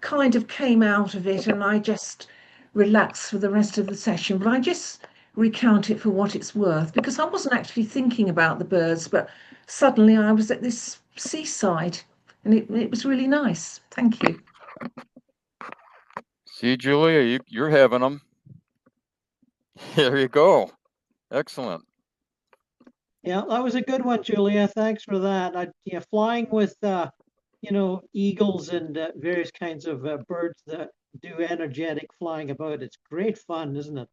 kind of came out of it and I just relaxed for the rest of the session. But I just recount it for what it's worth, because I wasn't actually thinking about the birds, but suddenly I was at this seaside and it was really nice. Thank you. See, Julia, you're having them. There you go. Excellent. Yeah, that was a good one, Julia. Thanks for that. Flying with, eagles and various kinds of birds that do energetic flying about. It's great fun, isn't it?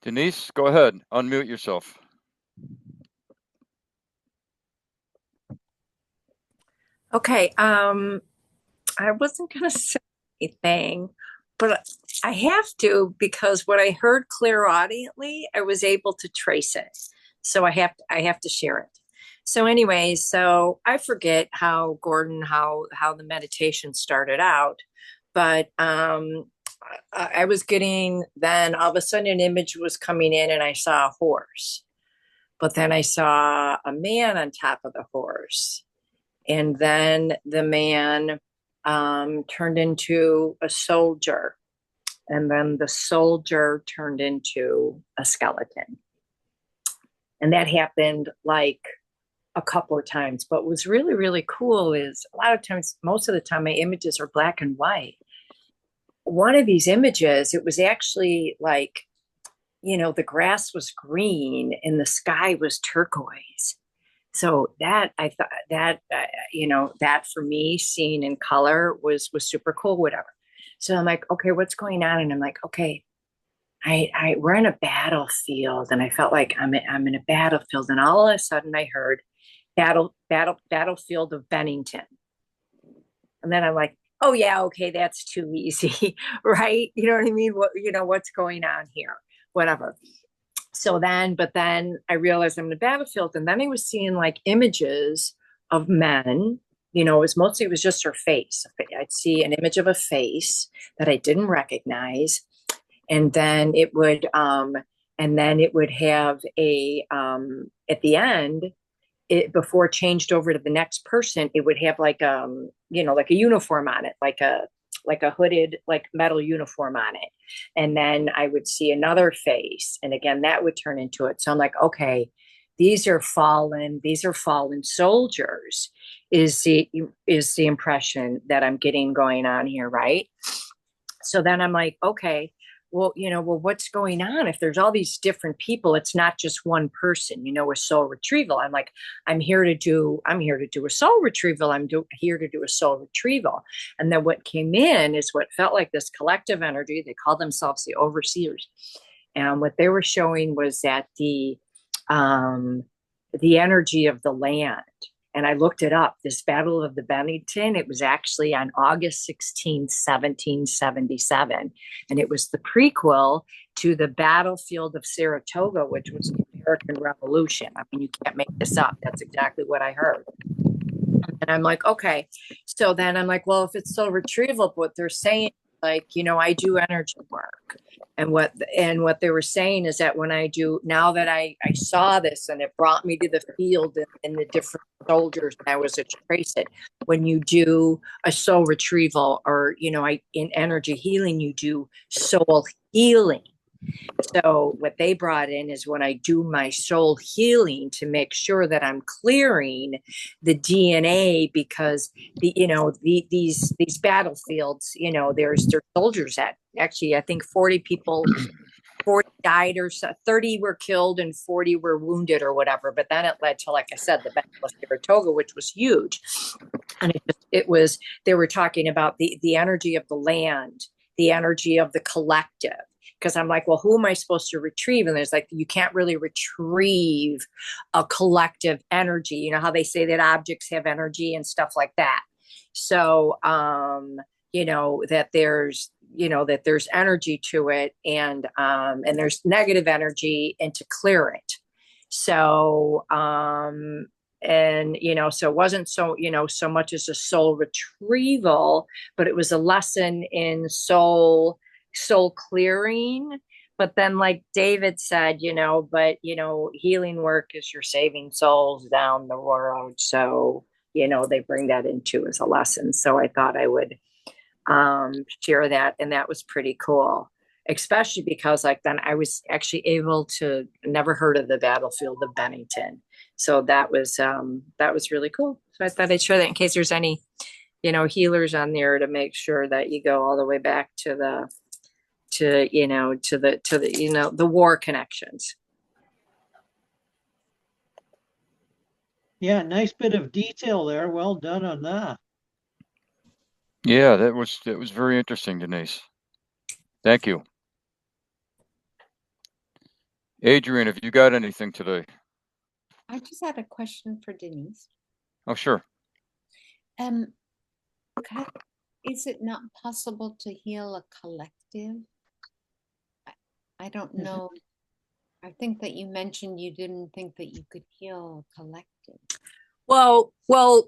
Denise, go ahead. Unmute yourself. Okay. I wasn't going to say anything, but I have to, because what I heard clairaudiently, I was able to trace it. So I have to share it. So anyway, so I forget how the meditation started out, but I was getting, then all of a sudden an image was coming in and I saw a horse, but then I saw a man on top of the horse. And then the man turned into a soldier. And then the soldier turned into a skeleton. And that happened like a couple of times. But what's really, really cool is a lot of times, most of the time, my images are black and white. One of these images, it was actually like, the grass was green and the sky was turquoise. So that I thought that, that for me, seen in color was super cool, whatever. So I'm like, okay, what's going on? And I'm like, okay, we're in a battlefield, and I felt like I'm in a battlefield, and all of a sudden I heard battlefield of Bennington, and then I'm like, oh yeah, okay, that's too easy, right? You know what I mean? What's going on here? Whatever. So but then I realized I'm in a battlefield, and then I was seeing like images of men. It was just her face. I'd see an image of a face that I didn't recognize. And then it would have a, at the end, before it changed over to the next person, it would have like, like a uniform on it, like a hooded, like metal uniform on it. And then I would see another face. And again, that would turn into it. So I'm like, okay, these are fallen soldiers is the impression that I'm getting going on here. Right. So then I'm like, okay, well, what's going on? If there's all these different people, it's not just one person, with soul retrieval. I'm like, I'm here to do a soul retrieval. Here to do a soul retrieval. And then what came in is what felt like this collective energy. They call themselves the overseers. And what they were showing was that the energy of the land. And I looked it up, this Battle of the Bennington, it was actually on August 16, 1777. And it was the prequel to the battlefield of Saratoga, which was the American Revolution. I mean, you can't make this up. That's exactly what I heard. And I'm like, okay. So then I'm like, well, if it's soul retrieval, what they're saying, like, I do energy work. And what they were saying is that now that I saw this and it brought me to the field and the different soldiers, and I was able to trace it. When you do a soul retrieval or, in energy healing, you do soul healing. So what they brought in is when I do my soul healing to make sure that I'm clearing the DNA, because these battlefields, there's soldiers that actually, I think 40 people, 40 died or so, 30 were killed and 40 were wounded or whatever. But then it led to, like I said, the Battle of Saratoga, which was huge. And they were talking about the energy of the land, the energy of the collective. Because I'm like, well, who am I supposed to retrieve? And there's like, you can't really retrieve a collective energy. You know how they say that objects have energy and stuff like that. So, that there's energy to it, and there's negative energy, and to clear it. So, so it wasn't so much as a soul retrieval, but it was a lesson in soul clearing. But then, like David said, healing work is you're saving souls down the road. So, they bring that into as a lesson. So I thought I would share that. And that was pretty cool, especially because then I was actually able to, never heard of the battlefield of Bennington. So that was really cool. So I thought I'd share that in case there's any, healers on there, to make sure that you go all the way back to the war connections. Yeah, nice bit of detail there. Well done on that. Yeah, that was very interesting, Denise. Thank you. Adrian, have you got anything today? I just had a question for Denise. Oh, sure. Is it not possible to heal a collective? I don't know. I think that you mentioned you didn't think that you could heal a collective. Well,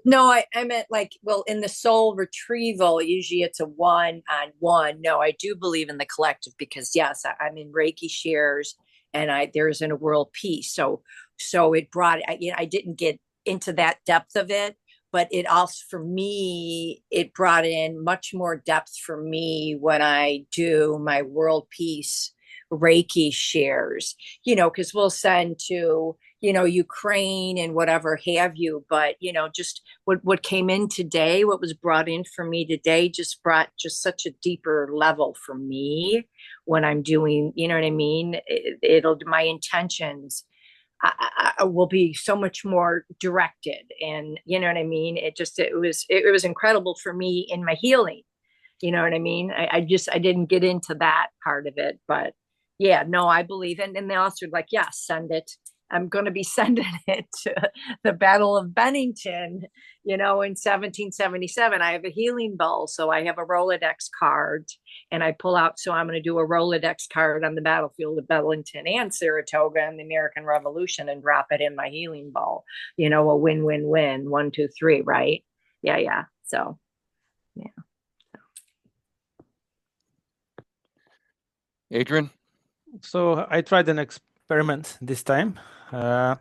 no, I meant in the soul retrieval, usually it's a one-on-one. No, I do believe in the collective, because yes, I'm in Reiki shares, and there's in a world peace. So it brought, I didn't get into that depth of it, but it also, for me, it brought in much more depth for me when I do my world peace Reiki shares, because we'll send to, Ukraine and whatever have you. But, just what came in today, what was brought in for me today just brought just such a deeper level for me when I'm doing, you know what I mean? It'll, my intentions I will be so much more directed, and you know what I mean. It was incredible for me in my healing. You know what I mean? I didn't get into that part of it, but yeah, no, I believe, and they also like, yeah, send it. I'm going to be sending it to the Battle of Bennington, in 1777. I have a healing bowl, so I have a Rolodex card, and I pull out. So I'm going to do a Rolodex card on the battlefield of Bennington and Saratoga and the American Revolution, and drop it in my healing bowl. A win-win-win. 1, 2, 3, right? Yeah. So, yeah. Adrian? So I tried an experiment this time. I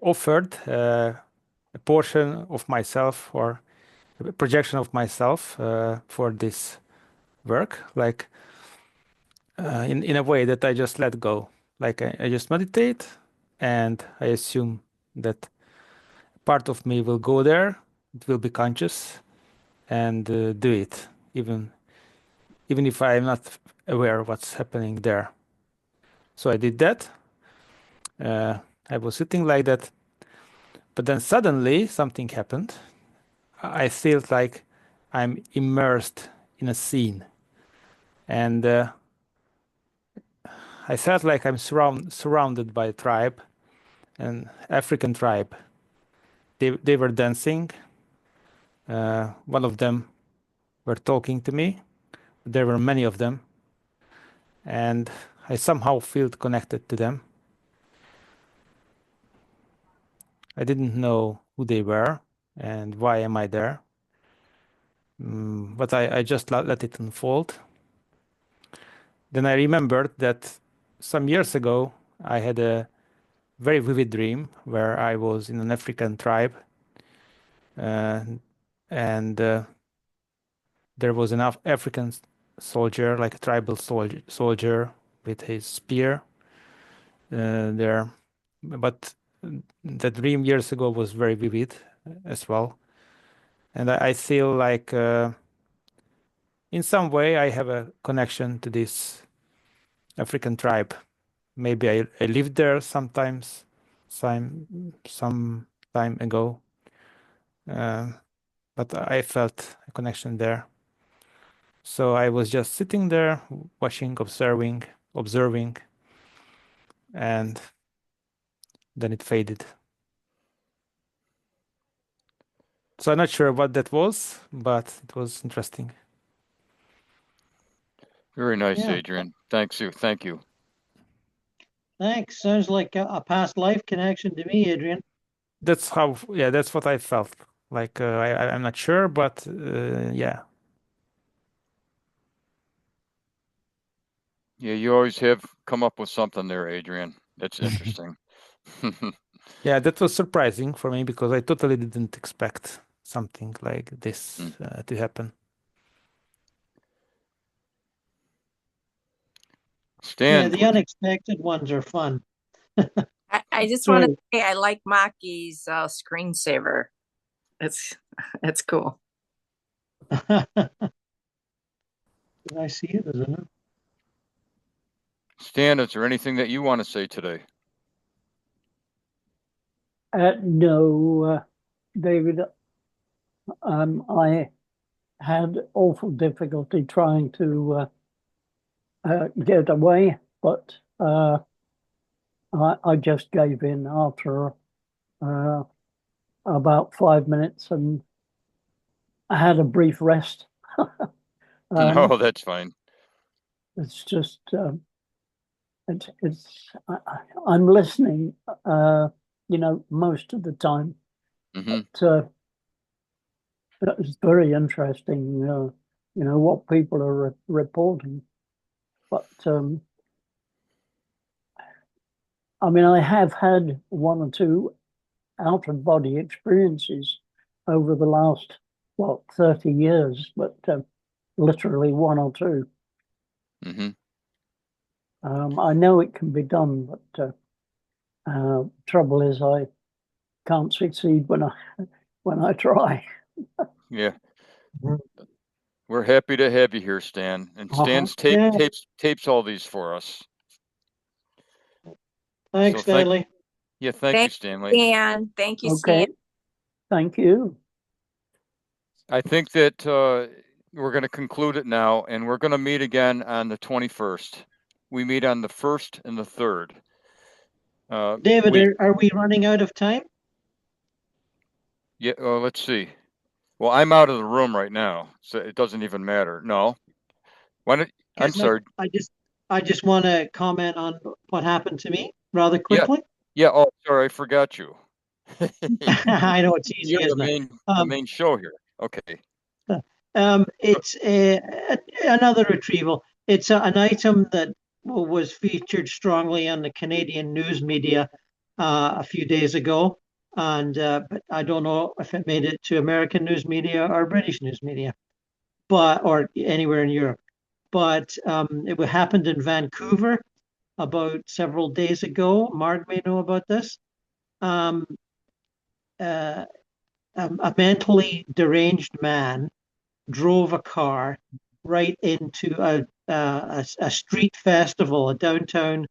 offered a portion of myself, or a projection of myself, for this work, like in a way that I just let go. Like I just meditate, and I assume that part of me will go there, it will be conscious, and do it, even if I'm not aware of what's happening there. So I did that. I was sitting like that, but then suddenly something happened. I felt like I'm immersed in a scene, and I felt like I'm surrounded by a tribe, an African tribe. They were dancing. One of them were talking to me. There were many of them, and I somehow felt connected to them. I didn't know who they were and why am I there. But I just let it unfold. Then I remembered that some years ago I had a very vivid dream where I was in an African tribe, and there was an African soldier, like a tribal soldier with his spear there. But that dream years ago was very vivid as well. And I feel like in some way I have a connection to this African tribe. Maybe I lived there sometimes, some time ago, but I felt a connection there. So I was just sitting there, watching, observing, and then it faded. So I'm not sure what that was, but it was interesting. Very nice, Yeah. Adrian. Thanks you. Thank you. Thanks. Sounds like a past life connection to me, Adrian. That's what I felt. Like I'm not sure, but yeah. Yeah, you always have come up with something there, Adrian. That's interesting. Yeah, that was surprising for me because I totally didn't expect something like this to happen. Stan. Yeah, the unexpected ones are fun. I just want to say I like Maki's screensaver. It's cool. Did I see it? Is it not? Stan, is there anything that you want to say today? No, David. I had awful difficulty trying to get away, but I just gave in after about 5 minutes, and I had a brief rest. No, that's fine. It's just I'm listening, most of the time. But it's very interesting, what people are reporting. But I mean, I have had one or two out-of-body experiences over the last, 30 years, but literally one or two. Mm-hmm. I know it can be done, but trouble is I can't succeed when I try. Yeah. We're happy to have you here, Stan. And Stan's Yeah. tapes all these for us. Thanks, Stanley. Yeah, thank you, Stanley. Stan. Thank you, Okay. Stan. Thank you. I think that we're going to conclude it now, and we're going to meet again on the 21st. We meet on the 1st and the 3rd. David, are we running out of time? Yeah, let's see. Well, I'm out of the room right now, so it doesn't even matter. No. I'm sorry. I just want to comment on what happened to me rather quickly. Yeah. Oh, sorry, I forgot you. I know it's easy, You're isn't it? the main show here. Okay. It's another retrieval. It's an item that was featured strongly on the Canadian news media a few days ago, and but I don't know if it made it to American news media or British news media, or anywhere in Europe. But it happened in Vancouver about several days ago. Mark may know about this. A mentally deranged man drove a car right into a street festival, a downtown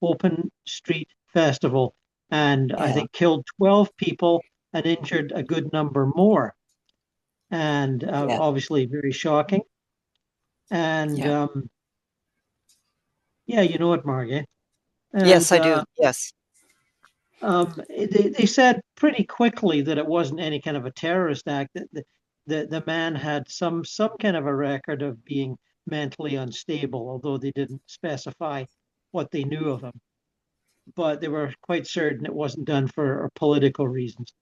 open street festival, and I think killed 12 people and injured a good number more. And obviously very shocking. And you know it, Margaret. Yes, I do. Yes. They said pretty quickly that it wasn't any kind of a terrorist act. That the man had some kind of a record of being mentally unstable, although they didn't specify what they knew of him. But they were quite certain it wasn't done for political reasons.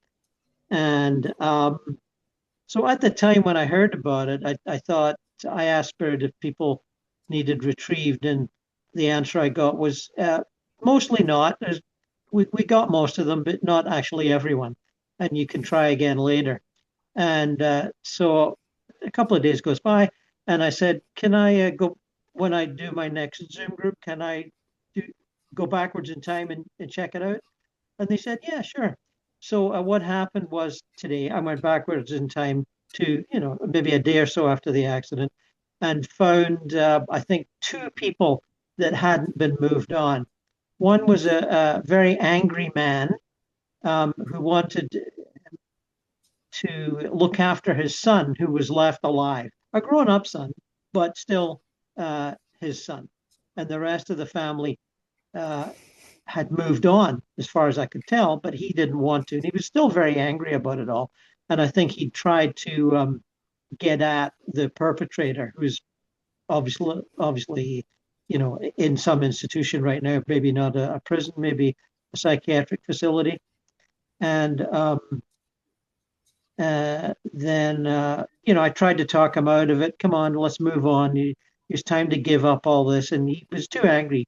And so at the time when I heard about it, I thought, I asked Spirit if people needed retrieved, and the answer I got was mostly not. We got most of them, but not actually everyone. And you can try again later. And so a couple of days goes by, and I said, can I go, when I do my next Zoom group, can I go backwards in time and check it out? And they said, yeah, sure. So what happened was today, I went backwards in time to, maybe a day or so after the accident, and found, I think, two people that hadn't been moved on. One was a very angry man who wanted to look after his son who was left alive, a grown-up son, but still his son. And the rest of the family had moved on, as far as I could tell, but he didn't want to. And he was still very angry about it all. And I think he tried to get at the perpetrator, who's obviously, in some institution right now, maybe not a prison, maybe a psychiatric facility. And then, I tried to talk him out of it. Come on, let's move on. It's time to give up all this. And he was too angry.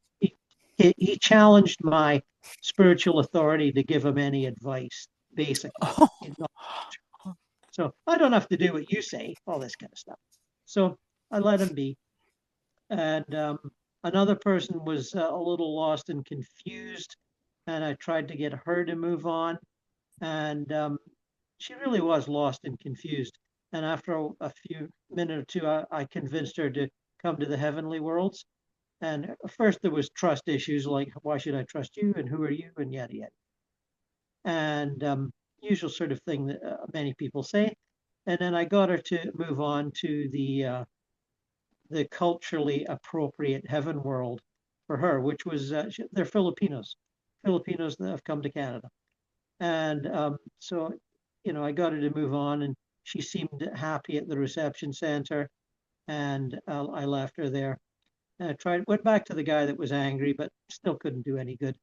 He challenged my spiritual authority to give him any advice, basically. So I don't have to do what you say, all this kind of stuff. So I let him be. And another person was a little lost and confused, and I tried to get her to move on. And she really was lost and confused. And after a few minutes or two, I convinced her to come to the heavenly worlds. And first there was trust issues like, why should I trust you? And who are you? And yada, yada. And usual sort of thing that many people say. And then I got her to move on to the culturally appropriate heaven world for her, which was, they're Filipinos that have come to Canada. And so, I got her to move on, and she seemed happy at the reception center, and I left her there. And went back to the guy that was angry, but still couldn't do any good.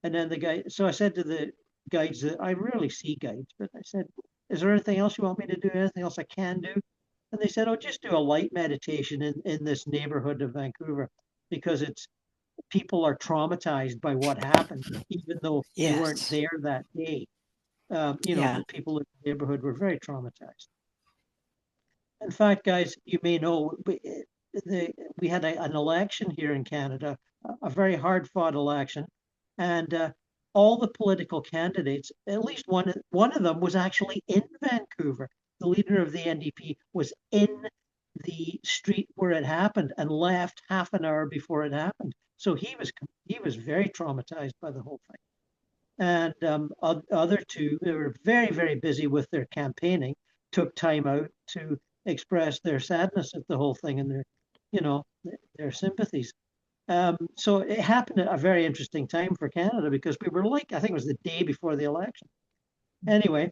And then so I said to the guides, that I rarely see guides, but I said, is there anything else you want me to do? Anything else I can do? And they said, oh, just do a light meditation in this neighborhood of Vancouver, because people are traumatized by what happened, even though they weren't there that day. The people in the neighborhood were very traumatized. In fact, guys, you may know we had an election here in Canada, a very hard-fought election, and all the political candidates, at least one of them was actually in Vancouver. The leader of the NDP was in the street where it happened and left half an hour before it happened. So he was very traumatized by the whole thing. And other two, they were very, very busy with their campaigning, took time out to express their sadness at the whole thing and their sympathies. So it happened at a very interesting time for Canada because we were I think it was the day before the election. Anyway,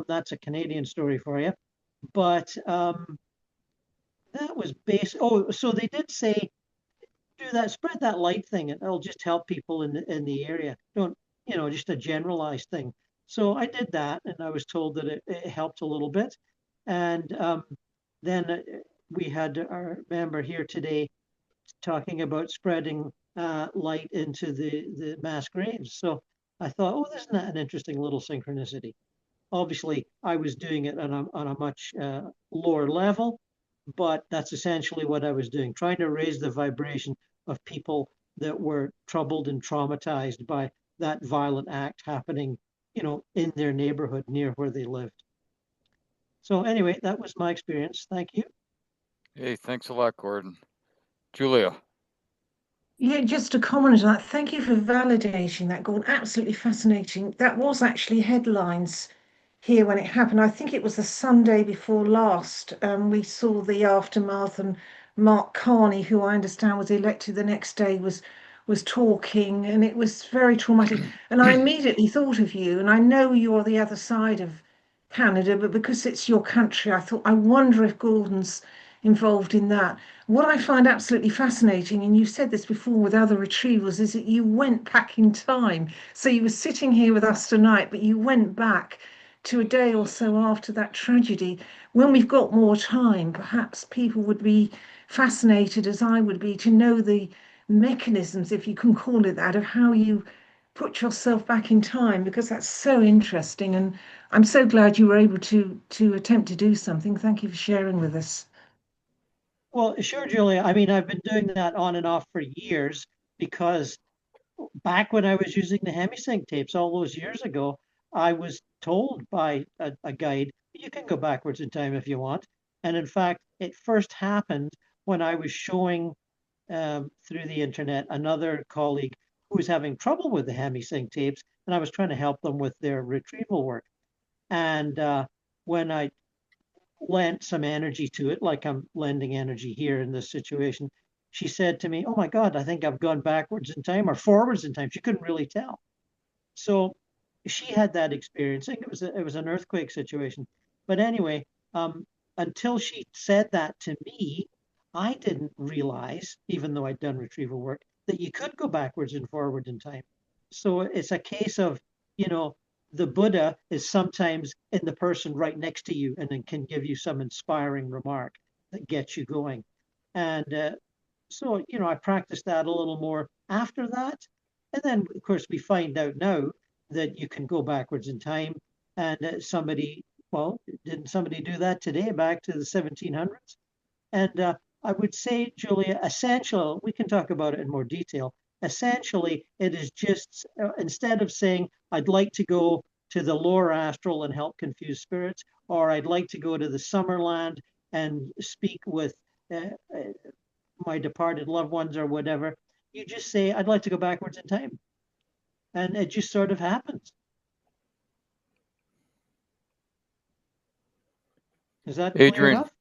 that's a Canadian story for you. But that was so they did say, do that, spread that light thing, and it'll just help people in the area. Don't, just a generalized thing. So I did that, and I was told that it helped a little bit. And then we had our member here today talking about spreading light into the mass graves. So I thought, oh, isn't that an interesting little synchronicity? Obviously, I was doing it on a much lower level, but that's essentially what I was doing, trying to raise the vibration of people that were troubled and traumatized by that violent act happening, in their neighborhood near where they lived. So anyway, that was my experience. Thank you. Hey, thanks a lot, Gordon. Julia. Yeah, just to comment on that, thank you for validating that, Gordon. Absolutely fascinating. That was actually headlines here when it happened. I think it was the Sunday before last. We saw the aftermath, and Mark Carney, who I understand was elected the next day, was talking, and it was very traumatic. And I immediately thought of you, and I know you're the other side of Canada, but because it's your country, I thought, I wonder if Gordon's involved in that. What I find absolutely fascinating, and you've said this before with other retrievals, is that you went back in time. So you were sitting here with us tonight, but you went back to a day or so after that tragedy. When we've got more time, perhaps people would be fascinated, as I would be, to know the mechanisms, if you can call it that, of how you put yourself back in time, because that's so interesting. And I'm so glad you were able to attempt to do something. Thank you for sharing with us. Well, sure, Julia. I mean, I've been doing that on and off for years because back when I was using the hemisync tapes all those years ago, I was told by a guide, you can go backwards in time if you want. And in fact, it first happened when I was showing through the internet another colleague who was having trouble with the hemisync tapes, and I was trying to help them with their retrieval work. And when I lent some energy to it, like I'm lending energy here in this situation, she said to me, oh my God, I think I've gone backwards in time or forwards in time. She couldn't really tell. So she had that experience. It was an earthquake situation. But anyway, until she said that to me, I didn't realize, even though I'd done retrieval work, that you could go backwards and forward in time. So it's a case of, the Buddha is sometimes in the person right next to you and then can give you some inspiring remark that gets you going. And so, I practiced that a little more after that. And then, of course, we find out now that you can go backwards in time. And didn't somebody do that today back to the 1700s? And I would say, Julia, essentially, we can talk about it in more detail. Essentially, it is just, instead of saying, I'd like to go to the lower astral and help confuse spirits, or I'd like to go to the Summerland and speak with my departed loved ones or whatever, you just say, I'd like to go backwards in time. And it just sort of happens. Is that clear Adrian. enough?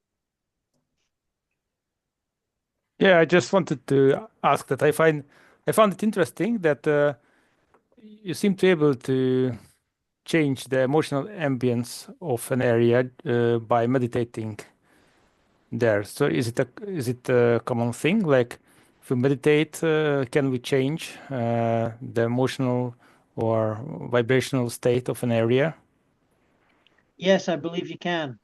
Yeah, I just wanted to ask that I found it interesting that you seem to be able to change the emotional ambience of an area by meditating there. So is it a common thing? Like if we meditate, can we change the emotional or vibrational state of an area? Yes, I believe you can.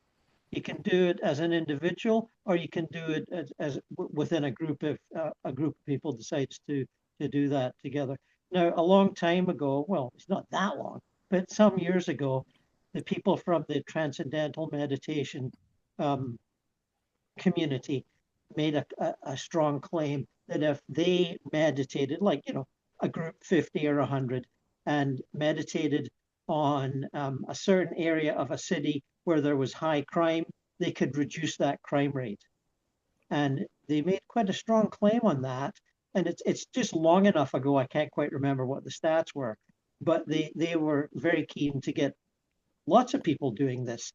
You can do it as an individual, or you can do it as within a group if a group of people decides to do that together. Now, a long time ago, well, it's not that long, but some years ago, the people from the Transcendental Meditation community made a strong claim that if they meditated, like, a group 50 or 100, and meditated on a certain area of a city where there was high crime, they could reduce that crime rate. And they made quite a strong claim on that. And it's just long enough ago, I can't quite remember what the stats were, but they were very keen to get lots of people doing this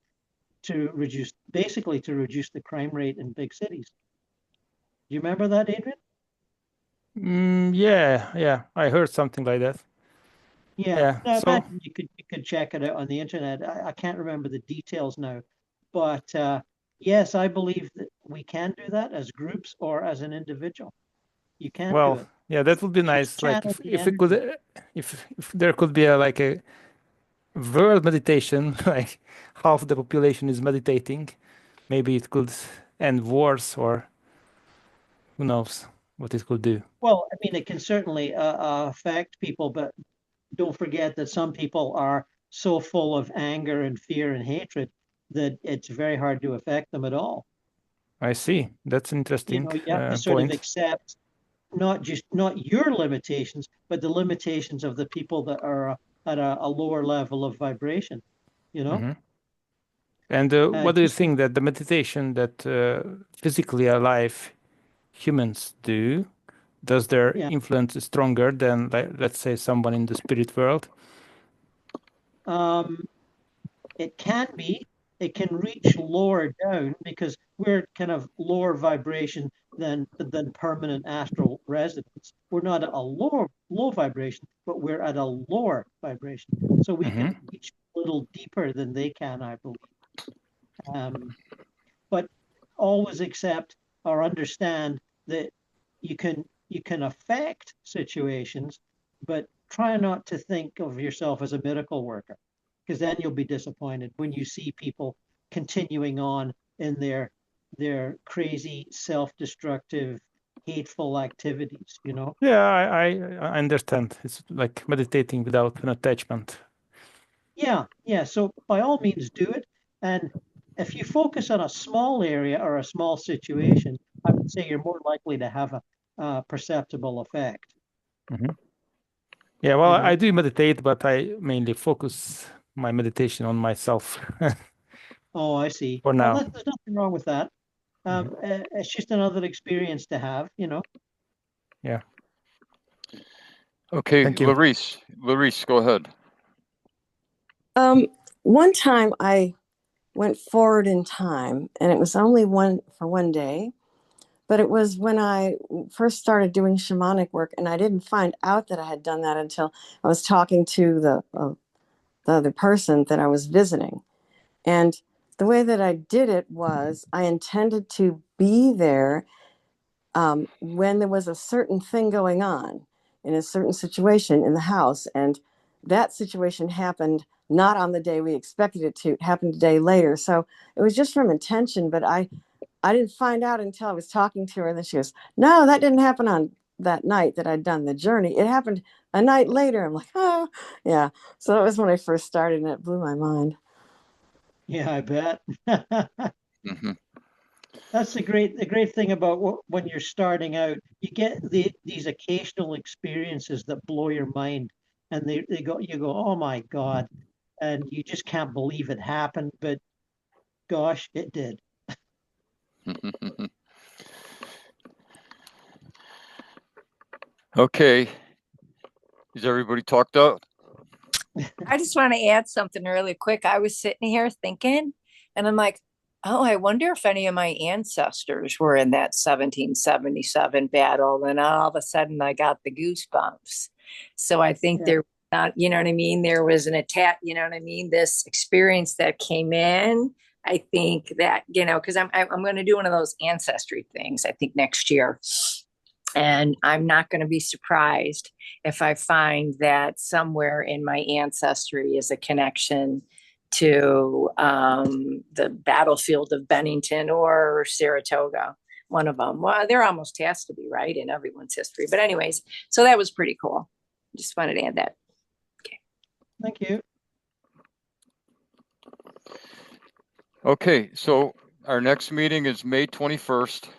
to reduce the crime rate in big cities. Do you remember that, Adrian? Yeah, I heard something like that. Yeah. Now So imagine you could check it out on the internet. I can't remember the details now, but yes, I believe that we can do that as groups or as an individual. You can do well, it. yeah, that would be Just nice. Like channel the if we energy. could, if there could be like a world meditation, like half the population is meditating, maybe it could end wars, or who knows what it could do. Well, I mean, it can certainly affect people, but don't forget that some people are so full of anger and fear and hatred that it's very hard to affect them at all. I see. That's an interesting You have to sort of point. accept not your limitations, but the limitations of the people that are at a lower level of vibration, Mhm. And what do you Just think that the meditation that physically alive humans do, does their Yeah. influence stronger than, like, let's say, someone in the spirit world? It can be. It can reach lower down because we're kind of lower vibration than permanent astral residents. We're not at a low vibration, but we're at a lower vibration. So we can reach a little deeper than they can, I believe. But always accept or understand that you can affect situations, but try not to think of yourself as a miracle worker, because then you'll be disappointed when you see people continuing on in their crazy, self-destructive, hateful activities, Yeah, I understand. It's like meditating without an attachment. Yeah. So by all means do it. And if you focus on a small area or a small situation, I would say you're more likely to have a perceptible effect. Yeah, well, You know? I do meditate, but I mainly focus my meditation on myself Oh, I see. for Well, now. there's nothing wrong with that. It's just another experience to have. Yeah. Okay, Thank you. Larice, go ahead. One time I went forward in time, and it was only for one day, but it was when I first started doing shamanic work, and I didn't find out that I had done that until I was talking to the other person that I was visiting. And the way that I did it was I intended to be there when there was a certain thing going on in a certain situation in the house. And that situation happened not on the day we expected it to. It happened a day later. So it was just from intention, but I didn't find out until I was talking to her. And then she goes, no, that didn't happen on that night that I'd done the journey. It happened a night later. I'm like, oh, yeah. So that was when I first started, and it blew my mind. Yeah, I bet. Mhm. That's the great thing about when you're starting out. You get these occasional experiences that blow your mind, and you go, oh my God, and you just can't believe it happened, but gosh, it did. Okay. Is everybody talked out? I just want to add something really quick. I was sitting here thinking, and I'm like, oh, I wonder if any of my ancestors were in that 1777 battle. And all of a sudden, I got the goosebumps. So I think there, you know what I mean? There was an attack, you know what I mean? This experience that came in. I think that, because I'm going to do one of those ancestry things, I think next year. And I'm not going to be surprised if I find that somewhere in my ancestry is a connection to the battlefield of Bennington or Saratoga, one of them. Well, there almost has to be, right, in everyone's history. But anyways, so that was pretty cool. Just wanted to add that. Okay. Thank you. Okay, so our next meeting is May 21st.